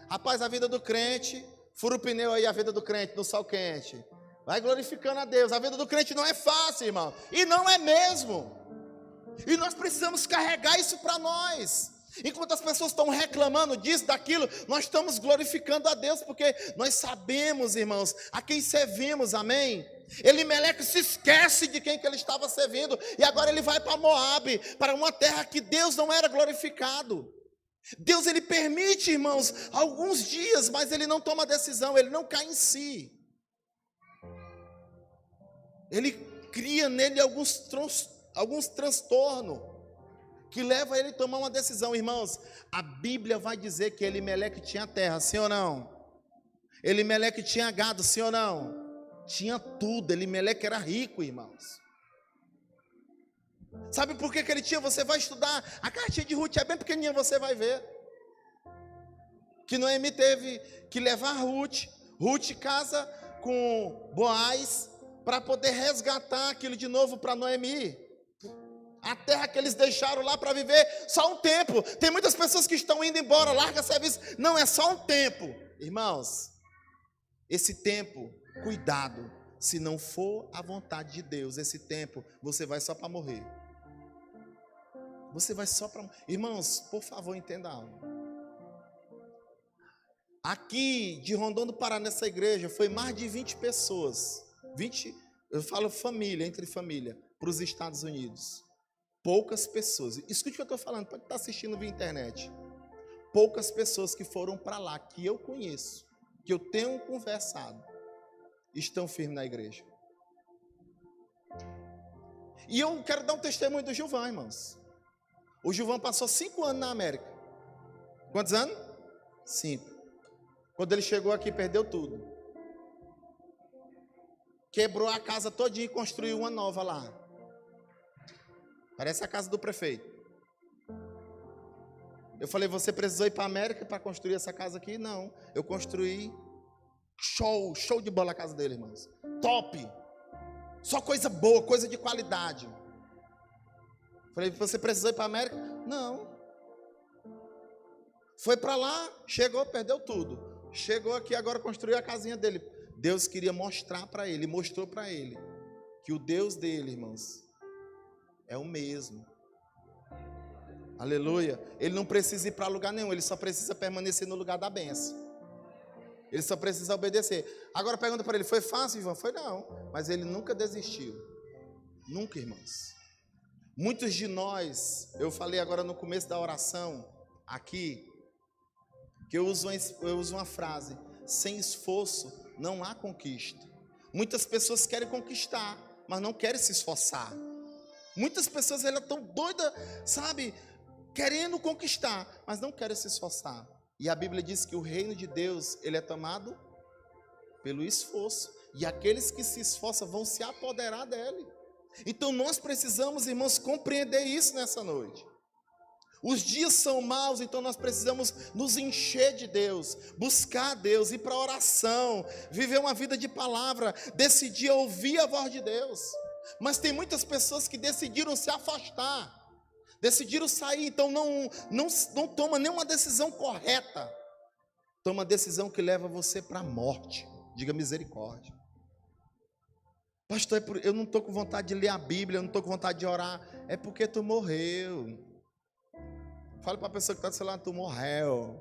S2: Rapaz, a vida do crente, fura o pneu aí, a vida do crente no sol quente. Vai glorificando a Deus. A vida do crente não é fácil, irmão. E não é mesmo. E nós precisamos carregar isso para nós. Enquanto as pessoas estão reclamando disso, daquilo, nós estamos glorificando a Deus, porque nós sabemos, irmãos, a quem servimos, amém? Elimeleque se esquece de quem que ele estava servindo, e agora ele vai para Moabe, para uma terra que Deus não era glorificado. Deus, ele permite, irmãos, alguns dias, mas ele não toma decisão, ele não cai em si. Ele cria nele alguns transtornos, que leva ele a tomar uma decisão. Irmãos, a Bíblia vai dizer que Elimeleque tinha terra, sim ou não? Elimeleque tinha gado, sim ou não? Tinha tudo, Elimeleque era rico, irmãos. Sabe por que ele tinha? Você vai estudar, a cartinha de Ruth é bem pequenininha, você vai ver. Que Noemi teve que levar Ruth. Ruth casa com Boaz, para poder resgatar aquilo de novo para Noemi. A terra que eles deixaram lá para viver só um tempo. Tem muitas pessoas que estão indo embora, larga serviço. Não, é só um tempo. Irmãos, esse tempo, cuidado. Se não for a vontade de Deus, esse tempo, você vai só para morrer. Você vai só para... Irmãos, por favor, entenda algo. Aqui de Rondônia do Pará, nessa igreja, foi mais de 20 pessoas. 20, eu falo família, entre família, para os Estados Unidos. Poucas pessoas, escute o que eu estou falando, pode estar assistindo via internet. Poucas pessoas que foram para lá, que eu conheço, que eu tenho conversado, estão firmes na igreja. E eu quero dar um testemunho do Gilvan, irmãos. O Gilvan passou 5 anos na América. Quantos anos? 5. Quando ele chegou aqui, perdeu tudo. Quebrou a casa todinha e construiu uma nova lá. Parece a casa do prefeito. Eu falei, você precisou ir para a América para construir essa casa aqui? Não, eu construí. Show de bola a casa dele, irmãos. Top. Só coisa boa, coisa de qualidade. Falei, você precisou ir para a América? Não. Foi para lá, chegou, perdeu tudo. Chegou aqui, agora construiu a casinha dele. Deus queria mostrar para ele, mostrou para ele que o Deus dele, irmãos, é o mesmo. Aleluia. Ele não precisa ir para lugar nenhum, ele só precisa permanecer no lugar da bênção. Ele só precisa obedecer. Agora pergunta para ele, foi fácil, Ivan? Foi não, mas ele nunca desistiu. Nunca, irmãos. Muitos de nós, eu falei agora no começo da oração, aqui, que eu uso uma frase, sem esforço não há conquista. Muitas pessoas querem conquistar, mas não querem se esforçar. Muitas pessoas, elas estão doidas, sabe, querendo conquistar, mas não querem se esforçar. E a Bíblia diz que o reino de Deus, ele é tomado pelo esforço. E aqueles que se esforçam vão se apoderar dele. Então nós precisamos, irmãos, compreender isso nessa noite. Os dias são maus, então nós precisamos nos encher de Deus, buscar Deus, ir para a oração, viver uma vida de palavra, decidir ouvir a voz de Deus. Mas tem muitas pessoas que decidiram se afastar, decidiram sair, então não toma nenhuma decisão correta. Toma decisão que leva você para a morte. Diga misericórdia. Pastor, eu não estou com vontade de ler a Bíblia, eu não estou com vontade de orar. É porque tu morreu. Fala para a pessoa que está do seu lado, tu morreu.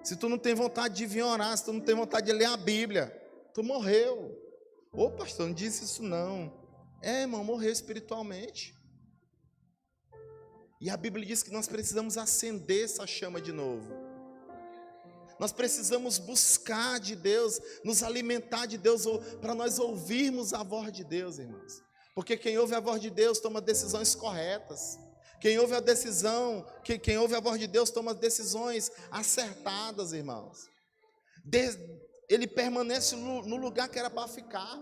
S2: Se tu não tem vontade de vir orar, se tu não tem vontade de ler a Bíblia, tu morreu. Ô pastor, não disse isso não. É, irmão, morreu espiritualmente. E a Bíblia diz que nós precisamos acender essa chama de novo. Nós precisamos buscar de Deus, nos alimentar de Deus, para nós ouvirmos a voz de Deus, irmãos. Porque quem ouve a voz de Deus toma decisões corretas. Quem ouve a voz de Deus toma decisões acertadas, irmãos. Ele permanece no lugar que era para ficar.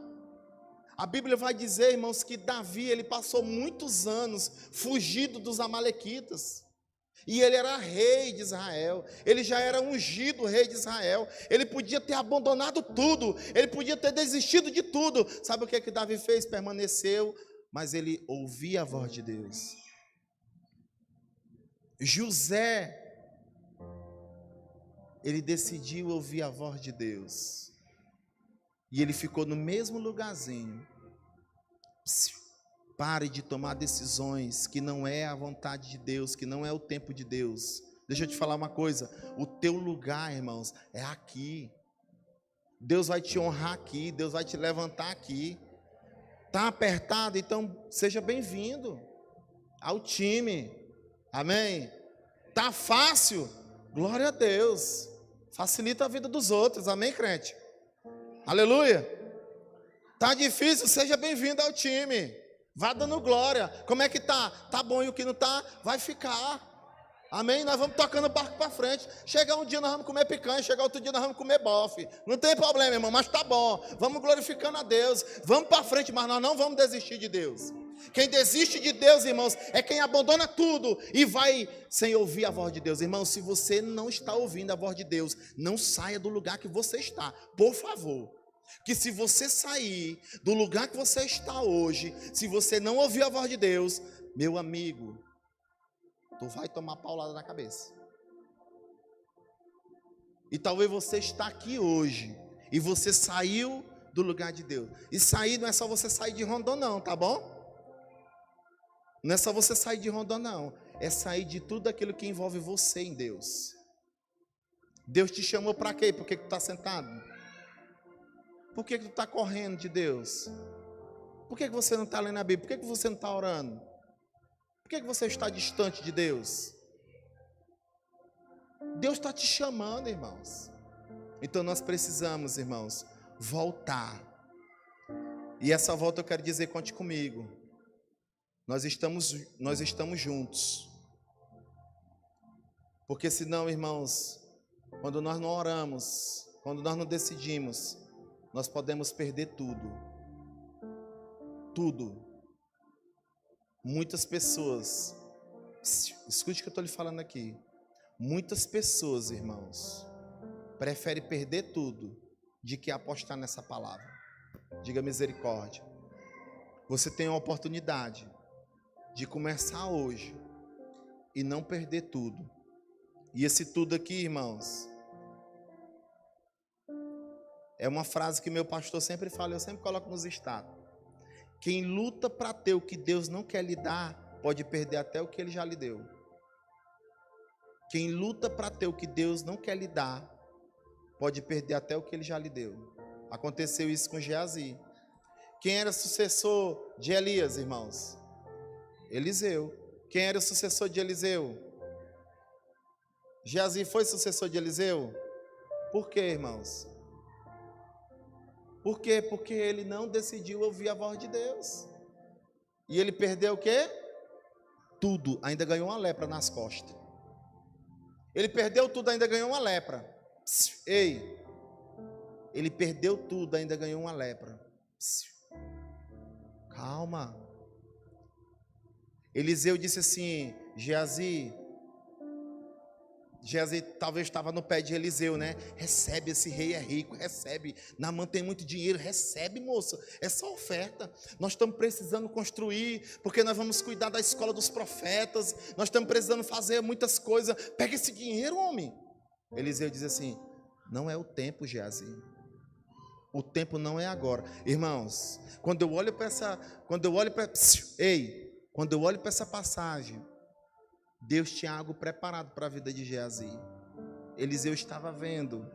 S2: A Bíblia vai dizer, irmãos, que Davi, ele passou muitos anos fugido dos amalequitas. E ele era rei de Israel, ele já era ungido rei de Israel, ele podia ter abandonado tudo, ele podia ter desistido de tudo. Sabe o que Davi fez? Permaneceu, mas ele ouvia a voz de Deus. José, ele decidiu ouvir a voz de Deus, e ele ficou no mesmo lugarzinho. Pare de tomar decisões que não é a vontade de Deus, que não é o tempo de Deus. Deixa eu te falar uma coisa, o teu lugar, irmãos, é aqui. Deus vai te honrar aqui, Deus vai te levantar aqui. Está apertado? Então seja bem-vindo ao time. Amém? Está fácil? Glória a Deus. Facilita a vida dos outros. Amém, crente? Aleluia. Está difícil? Seja bem-vindo ao time. Vá dando glória. Como é que tá? Tá bom, e o que não tá, vai ficar. Amém? Nós vamos tocando o barco para frente. Chega um dia nós vamos comer picanha, chega outro dia nós vamos comer bofe. Não tem problema, irmão, mas tá bom. Vamos glorificando a Deus. Vamos para frente, mas nós não vamos desistir de Deus. Quem desiste de Deus, irmãos, é quem abandona tudo e vai sem ouvir a voz de Deus. Irmão, se você não está ouvindo a voz de Deus, não saia do lugar que você está, por favor. Que se você sair do lugar que você está hoje, se você não ouvir a voz de Deus, meu amigo, tu vai tomar paulada na cabeça. E talvez você está aqui hoje e você saiu do lugar de Deus. E sair não é só você sair de Rondon não, tá bom? Não é só você sair de Rondon não, é sair de tudo aquilo que envolve você em Deus. Deus te chamou para quê? Por que tu está sentado? Por que tu está correndo de Deus? Por que você não está lendo a Bíblia? Por que você não está orando? Por que você está distante de Deus? Deus está te chamando, irmãos. Então nós precisamos, irmãos, voltar. E essa volta eu quero dizer, conte comigo. Nós estamos juntos. Porque senão, irmãos, quando nós não oramos, quando nós não decidimos, nós podemos perder tudo. Tudo. Muitas pessoas Escute o que eu estou lhe falando aqui. Muitas pessoas, irmãos, preferem perder tudo de que apostar nessa palavra. Diga misericórdia. Você tem a oportunidade de começar hoje e não perder tudo. E esse tudo aqui, irmãos, é uma frase que meu pastor sempre fala, eu sempre coloco nos status. Quem luta para ter o que Deus não quer lhe dar, pode perder até o que Ele já lhe deu. Quem luta para ter o que Deus não quer lhe dar, pode perder até o que Ele já lhe deu. Aconteceu isso com Geazi. Quem era sucessor de Elias, irmãos? Eliseu. Quem era o sucessor de Eliseu? Geazi foi sucessor de Eliseu? Por quê, irmãos? Por quê? Porque ele não decidiu ouvir a voz de Deus. E ele perdeu o quê? Tudo, ainda ganhou uma lepra nas costas. Ele perdeu tudo, ainda ganhou uma lepra. Ei, ele perdeu tudo, ainda ganhou uma lepra. Calma. Eliseu disse assim, Geazi talvez estava no pé de Eliseu, né? Recebe, esse rei é rico, recebe. Naamã tem muito dinheiro, recebe, moça. Essa oferta. Nós estamos precisando construir, porque nós vamos cuidar da escola dos profetas. Nós estamos precisando fazer muitas coisas. Pega esse dinheiro, homem. Eliseu diz assim: não é o tempo, Geazi. O tempo não é agora. Irmãos, quando eu olho para essa passagem, Deus tinha algo preparado para a vida de Geazi. Eliseu estava vendo,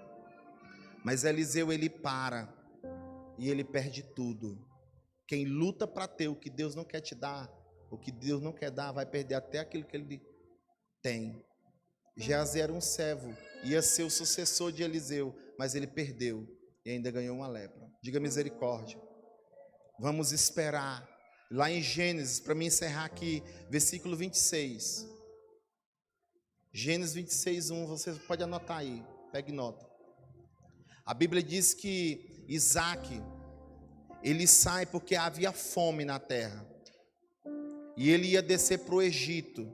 S2: mas Eliseu ele para e ele perde tudo. Quem luta para ter o que Deus não quer te dar, o que Deus não quer dar, vai perder até aquilo que ele tem. Geazi era um servo, ia ser o sucessor de Eliseu, mas ele perdeu e ainda ganhou uma lepra. Diga misericórdia. Vamos esperar. Lá em Gênesis, para me encerrar aqui, versículo 26. Gênesis 26, 1, você pode anotar aí, pegue nota. A Bíblia diz que Isaac, ele sai porque havia fome na terra. E ele ia descer para o Egito.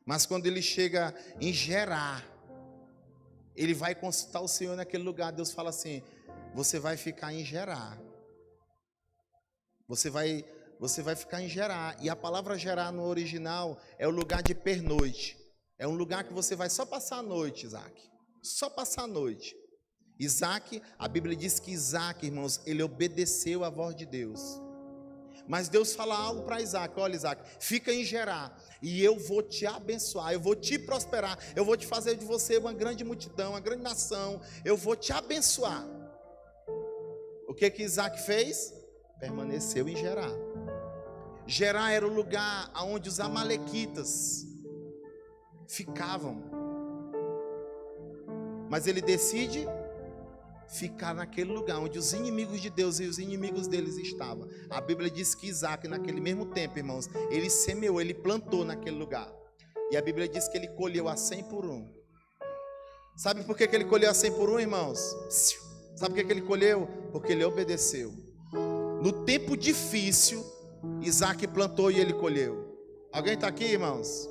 S2: Mas quando ele chega em Gerar, ele vai consultar o Senhor naquele lugar. Deus fala assim: você vai ficar em Gerar. Você vai ficar em Gerar. E a palavra Gerar no original é o lugar de pernoite. É um lugar que você vai só passar a noite, Isaac. Só passar a noite. Isaac, a Bíblia diz que Isaac, irmãos, ele obedeceu à voz de Deus. Mas Deus fala algo para Isaac: olha, Isaac, fica em Gerar e eu vou te abençoar, eu vou te prosperar, eu vou te fazer de você uma grande multidão, uma grande nação, eu vou te abençoar. O que Isaac fez? Permaneceu em Gerar. Gerar era o lugar onde os amalequitas ficavam. Mas ele decide ficar naquele lugar onde os inimigos de Deus e os inimigos deles estavam. A Bíblia diz que Isaac, naquele mesmo tempo, irmãos, ele semeou, ele plantou naquele lugar. E a Bíblia diz que ele colheu a 100 por 1. Sabe por que ele colheu a 100 por 1, irmãos? Sabe por que ele colheu? Porque ele obedeceu. No tempo difícil, Isaac plantou e ele colheu. Alguém está aqui, irmãos?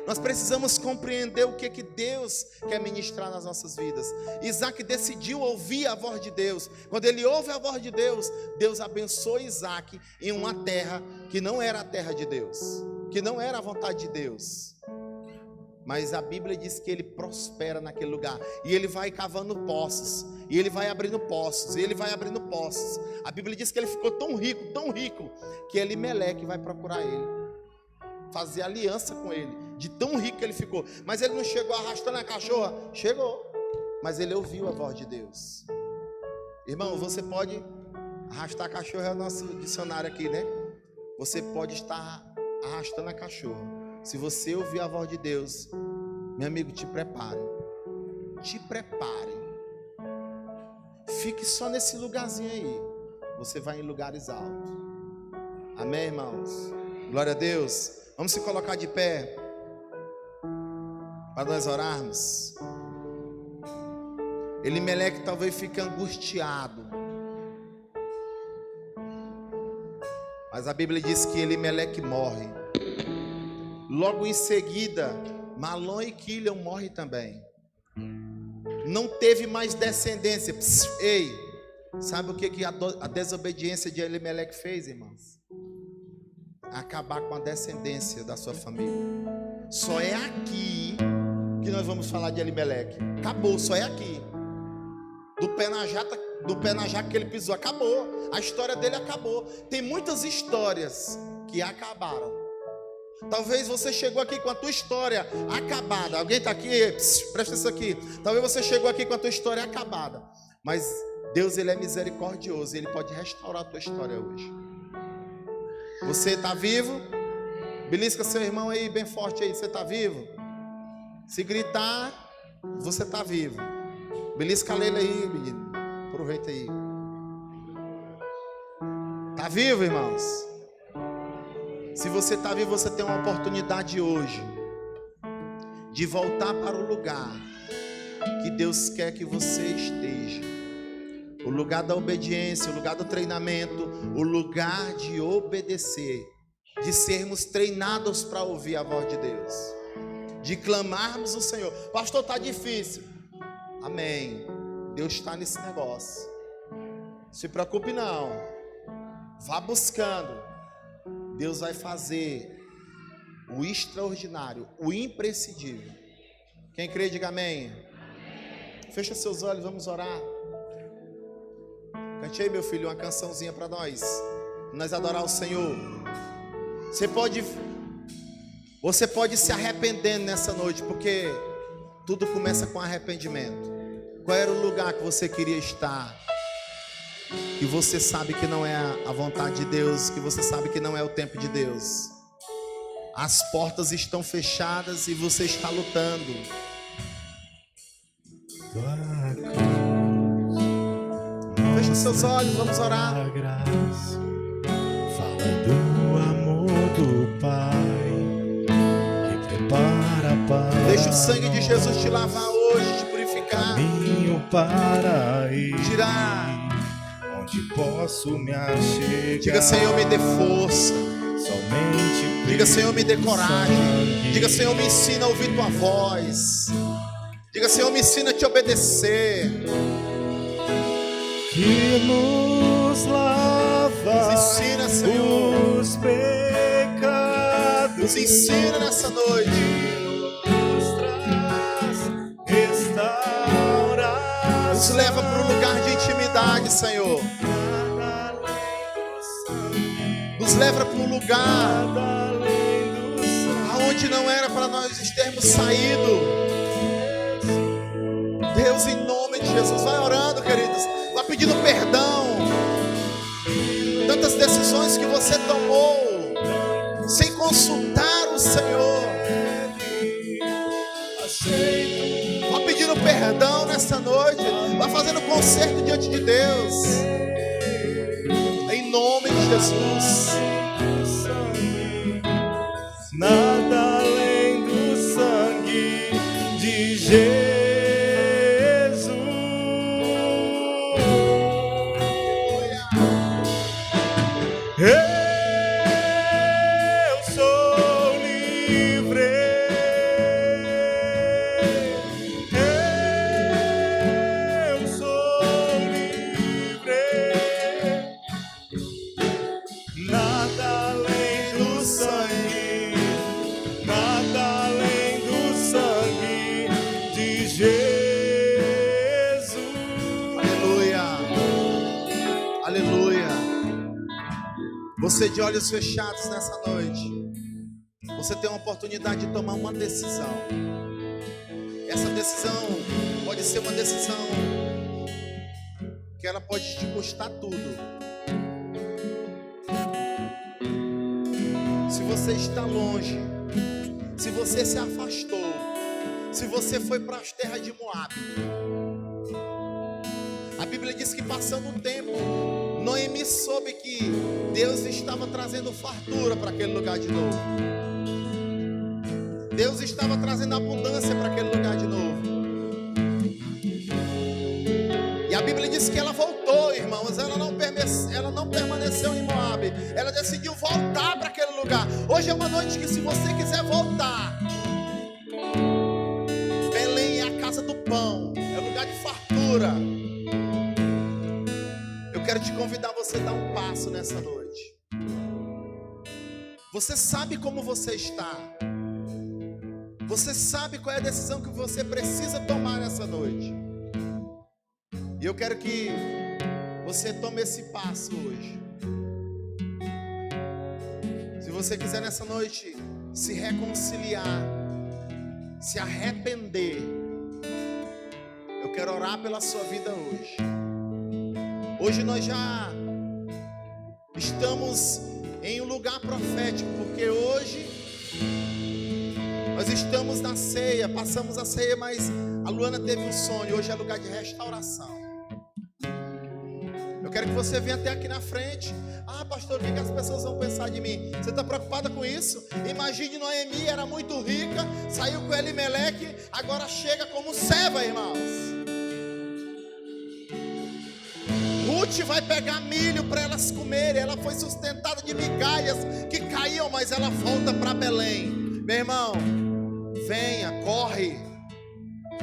S2: Nós precisamos compreender o que Deus quer ministrar nas nossas vidas. Isaac decidiu ouvir a voz de Deus. Quando ele ouve a voz de Deus, Deus abençoa Isaac em uma terra que não era a terra de Deus, que não era a vontade de Deus. Mas a Bíblia diz que ele prospera naquele lugar. E ele vai cavando poços. E ele vai abrindo poços. E ele vai abrindo poços. A Bíblia diz que ele ficou tão rico, que Elimeleque vai procurar ele, fazer aliança com ele, de tão rico que ele ficou. Mas ele não chegou arrastando a cachorra. Chegou, mas ele ouviu a voz de Deus. Irmão, você pode arrastar a cachorra, é o nosso dicionário aqui, né? Você pode estar arrastando a cachorra. Se você ouvir a voz de Deus, meu amigo, te prepare. Te prepare. Fique só nesse lugarzinho aí. Você vai em lugares altos. Amém, irmãos? Glória a Deus. Vamos se colocar de pé para nós orarmos. Elimeleque talvez fique angustiado, mas a Bíblia diz que Elimeleque morre. Logo em seguida, Malom e Quilion morrem também. Não teve mais descendência. Ei, sabe o que a desobediência de Elimeleque fez, irmãos? Acabar com a descendência da sua família. Só é aqui que nós vamos falar de Elimeleque. Acabou, só é aqui. Do pé na jaca que ele pisou, acabou. A história dele acabou. Tem muitas histórias que acabaram. Talvez você chegou aqui com a tua história acabada. Alguém está aqui? Presta isso aqui. Talvez você chegou aqui com a tua história acabada. Mas Deus, Ele é misericordioso e Ele pode restaurar a tua história hoje. Você está vivo? Belisca seu irmão aí bem forte aí. Você está vivo? Se gritar, você está vivo. Belisca ele aí, menino. Aproveita aí. Está vivo, irmãos? Se você está vivo, você tem uma oportunidade hoje de voltar para o lugar que Deus quer que você esteja. O lugar da obediência, o lugar do treinamento, o lugar de obedecer, de sermos treinados para ouvir a voz de Deus, de clamarmos o Senhor. Pastor, está difícil. Amém. Deus está nesse negócio. Se preocupe não. Vá buscando. Deus vai fazer o extraordinário, o imprescindível. Quem crê, diga amém. Fecha seus olhos, vamos orar. Cante aí, meu filho, uma cançãozinha para nós adorar o Senhor. Você pode se arrepender nessa noite, porque tudo começa com arrependimento. Qual era o lugar que você queria estar? Que você sabe que não é a vontade de Deus, que você sabe que não é o tempo de Deus. As portas estão fechadas e você está lutando. Feche seus olhos, vamos orar.
S3: Fala do amor do Pai que prepara para
S2: Deixa o sangue de Jesus te lavar hoje, te purificar.
S3: Caminho para ir,
S2: Tirar.
S3: onde posso me achegar.
S2: Diga, Senhor, me dê força.
S3: Somente
S2: Diga, Senhor, me dê
S3: pelo
S2: coragem.
S3: sangue.
S2: Diga, Senhor, me ensina a ouvir tua voz. Diga, Senhor, me ensina a te obedecer.
S3: Que nos lava
S2: Nos ensina, Senhor.
S3: os pecados.
S2: Nos ensina nessa noite.
S3: Nos traz restauração.
S2: Nos leva para um lugar de intimidade, Senhor.
S3: Nada além do sangue.
S2: Nos leva para um lugar
S3: Nada além do sangue.
S2: aonde não era para nós termos saído. Deus, em nome de Jesus, vai orando, queridos. Vai pedindo perdão. Tantas decisões que você tomou sem consultar o Senhor. Vai pedindo perdão nessa noite. Vai fazendo conserto diante de Deus. Em nome de Jesus.
S3: Nada além do sangue de Jesus. Eu sou livre. Eu sou livre. Nada além do sangue. Nada além do sangue de Jesus.
S2: Aleluia. Aleluia. Você de olhos fechados nessa noite, você tem uma oportunidade de tomar uma decisão. Essa decisão pode ser uma decisão que ela pode te custar tudo. Se você está longe, se você se afastou, se você foi para as terras de Moab, a Bíblia diz que passando o tempo, Noemi soube que Deus estava trazendo fartura para aquele lugar de novo. Deus estava trazendo abundância para aquele lugar de novo. E a Bíblia diz que ela voltou, irmãos. Ela não permaneceu em Moab. Ela decidiu voltar para aquele lugar. Hoje é uma noite que, se você quiser voltar, Belém é a casa do pão, é o lugar de fartura. Eu quero te convidar a você dar um passo nessa noite. Você sabe como você está. Você sabe qual é a decisão que você precisa tomar nessa noite. E eu quero que você tome esse passo hoje. Se você quiser nessa noite se reconciliar, se arrepender, eu quero orar pela sua vida hoje. Hoje nós já estamos em um lugar profético, porque hoje nós estamos na ceia, passamos a ceia, mas a Luana teve um sonho. Hoje é lugar de restauração. Eu quero que você venha até aqui na frente. Ah, pastor, o que as pessoas vão pensar de mim? Você está preocupada com isso? Imagine Noemi, era muito rica, saiu com Elimeleque, agora chega como serva, irmãos. Ruth vai pegar milho para elas comerem. Ela foi sustentada de migalhas que caíam, mas ela volta para Belém. Meu irmão, venha, corre.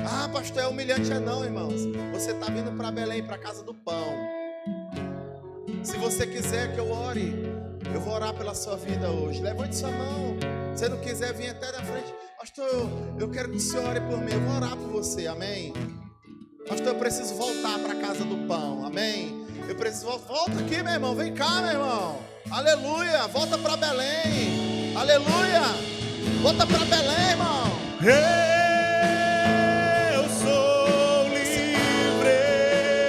S2: Ah, pastor, é humilhante. É não, irmãos. Você está vindo para Belém, para a casa do pão. Se você quiser que eu ore, eu vou orar pela sua vida hoje. Levante sua mão. Se não quiser, vem até na frente. Pastor, eu quero que o senhor ore por mim. Eu vou orar por você, amém? Pastor, eu preciso voltar para a casa do pão, amém? Eu preciso voltar. Volta aqui, meu irmão. Vem cá, meu irmão. Aleluia. Volta para Belém. Aleluia. Volta para Belém, irmão.
S3: Eu sou livre.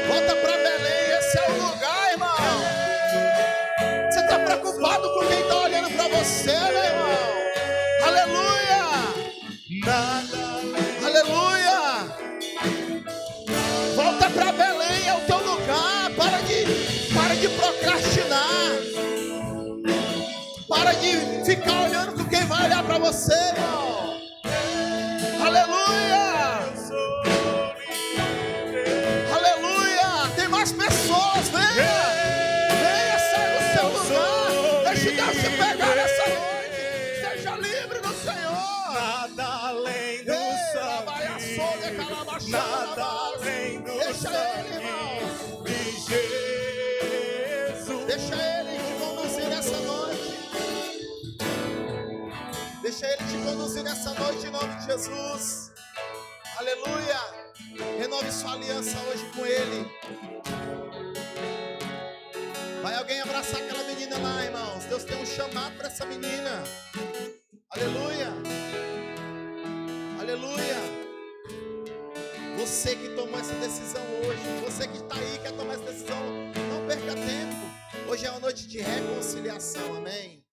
S2: Volta para Belém. Esse é o lugar, irmão. Você está preocupado com quem está olhando para você, meu irmão? Aleluia.
S3: Nada.
S2: Aleluia. Volta para Belém, é o teu lugar. Para de procrastinar. Para de ficar olhando com quem vai olhar para você, irmão. Aleluia. Aleluia. Tem mais pessoas, venha. Venha, sai do seu lugar. Deixe Deus te pegar nessa noite. Seja livre no Senhor.
S3: Nada além do sangue. Nada além do sangue de Jesus.
S2: Deixa Ele te conduzir nessa noite. Deixa Ele te conduzir nessa noite em nome de Jesus. Aleluia. Renove sua aliança hoje com Ele. Vai alguém abraçar aquela menina lá, irmãos. Deus tem um chamado para essa menina. Aleluia. Aleluia. Você que tomou essa decisão hoje, você que está aí, quer tomar essa decisão, não perca tempo. Hoje é uma noite de reconciliação, amém?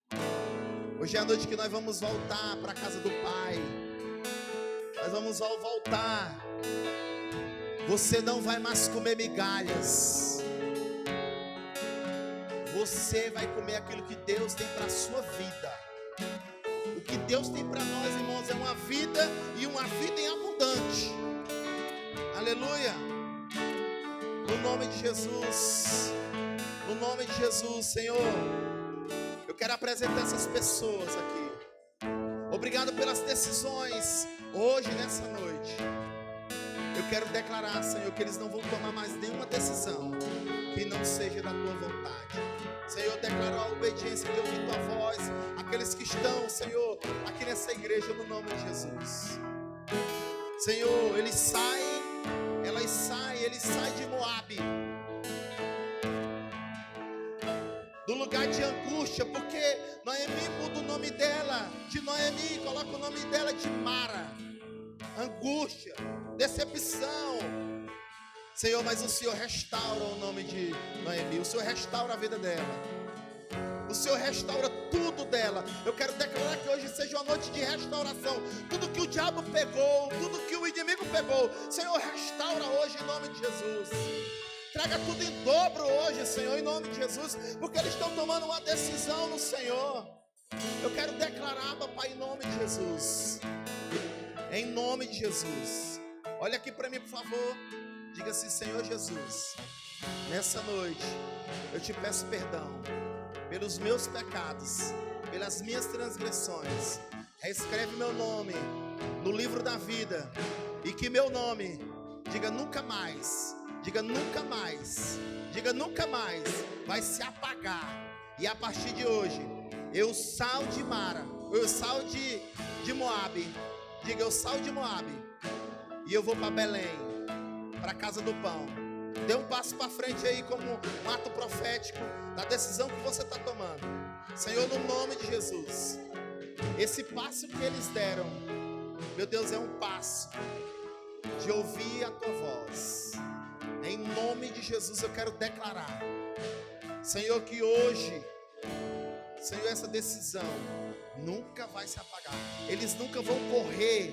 S2: Hoje é a noite que nós vamos voltar para a casa do Pai. Nós vamos voltar. Você não vai mais comer migalhas. Você vai comer aquilo que Deus tem para a sua vida. O que Deus tem para nós, irmãos, é uma vida e uma vida em abundante. Aleluia. No nome de Jesus. No nome de Jesus, Senhor. Eu quero apresentar essas pessoas aqui. Obrigado pelas decisões hoje, nessa noite. Eu quero declarar, Senhor, que eles não vão tomar mais nenhuma decisão que não seja da tua vontade. Senhor, declaro a obediência de ouvir tua voz. Aqueles que estão, Senhor, aqui nessa igreja, no nome de Jesus. Senhor, eles saem de Moabe, do lugar de angústia, porque Noemi muda o nome dela de Noemi, coloca o nome dela de Mara. Angústia, decepção. Senhor, mas o Senhor restaura o nome de Noemi, o Senhor restaura a vida dela. O Senhor restaura tudo dela. Eu quero declarar que hoje seja uma noite de restauração. Tudo que o diabo pegou, tudo que o inimigo pegou, Senhor, restaura hoje em nome de Jesus. Traga tudo em dobro hoje, Senhor, em nome de Jesus, porque eles estão tomando uma decisão no Senhor. Eu quero declarar, papai, em nome de Jesus. Em nome de Jesus. Olha aqui para mim, por favor. Diga assim: Senhor Jesus, nessa noite eu te peço perdão pelos meus pecados pelas minhas transgressões. Reescreve meu nome no livro da vida. E que meu nome, diga nunca mais, diga nunca mais, diga nunca mais, vai se apagar. E a partir de hoje, eu saio de Mara, eu saio de Moabe. Diga, eu saio de Moabe e eu vou para Belém, para a casa do pão. Dê um passo para frente aí como um ato profético da decisão que você está tomando. Senhor, no nome de Jesus, esse passo que eles deram, meu Deus, é um passo de ouvir a tua voz. Em nome de Jesus eu quero declarar, Senhor, que hoje, Senhor, essa decisão nunca vai se apagar. Eles nunca vão correr,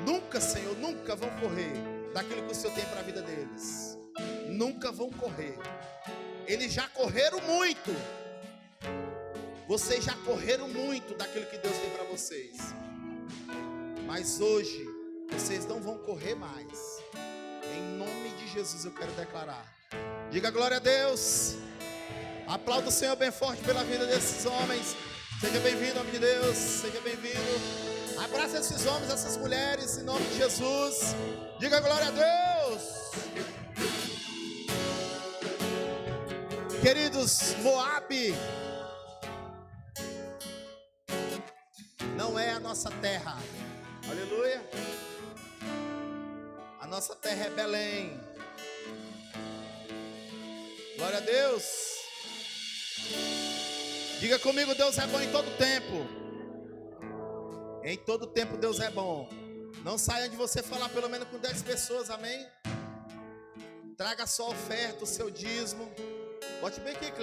S2: nunca, Senhor, nunca vão correr daquilo que o Senhor tem para a vida deles. Nunca vão correr. Eles já correram muito. Vocês já correram muito daquilo que Deus tem para vocês. Mas hoje vocês não vão correr mais. Em nome de Jesus eu quero declarar. Diga glória a Deus. Aplauda o Senhor bem forte pela vida desses homens. Seja bem-vindo, homem de Deus. Seja bem-vindo. Abraça esses homens, essas mulheres, em nome de Jesus. Diga glória a Deus. Queridos, Moabe não é a nossa terra. Aleluia. A nossa terra é Belém. Glória a Deus. Diga comigo, Deus é bom em todo tempo. Em todo tempo Deus é bom. Não saia de você falar pelo menos com 10 pessoas, amém? Traga a sua oferta, o seu dízimo. Bote bem aqui, Cleber.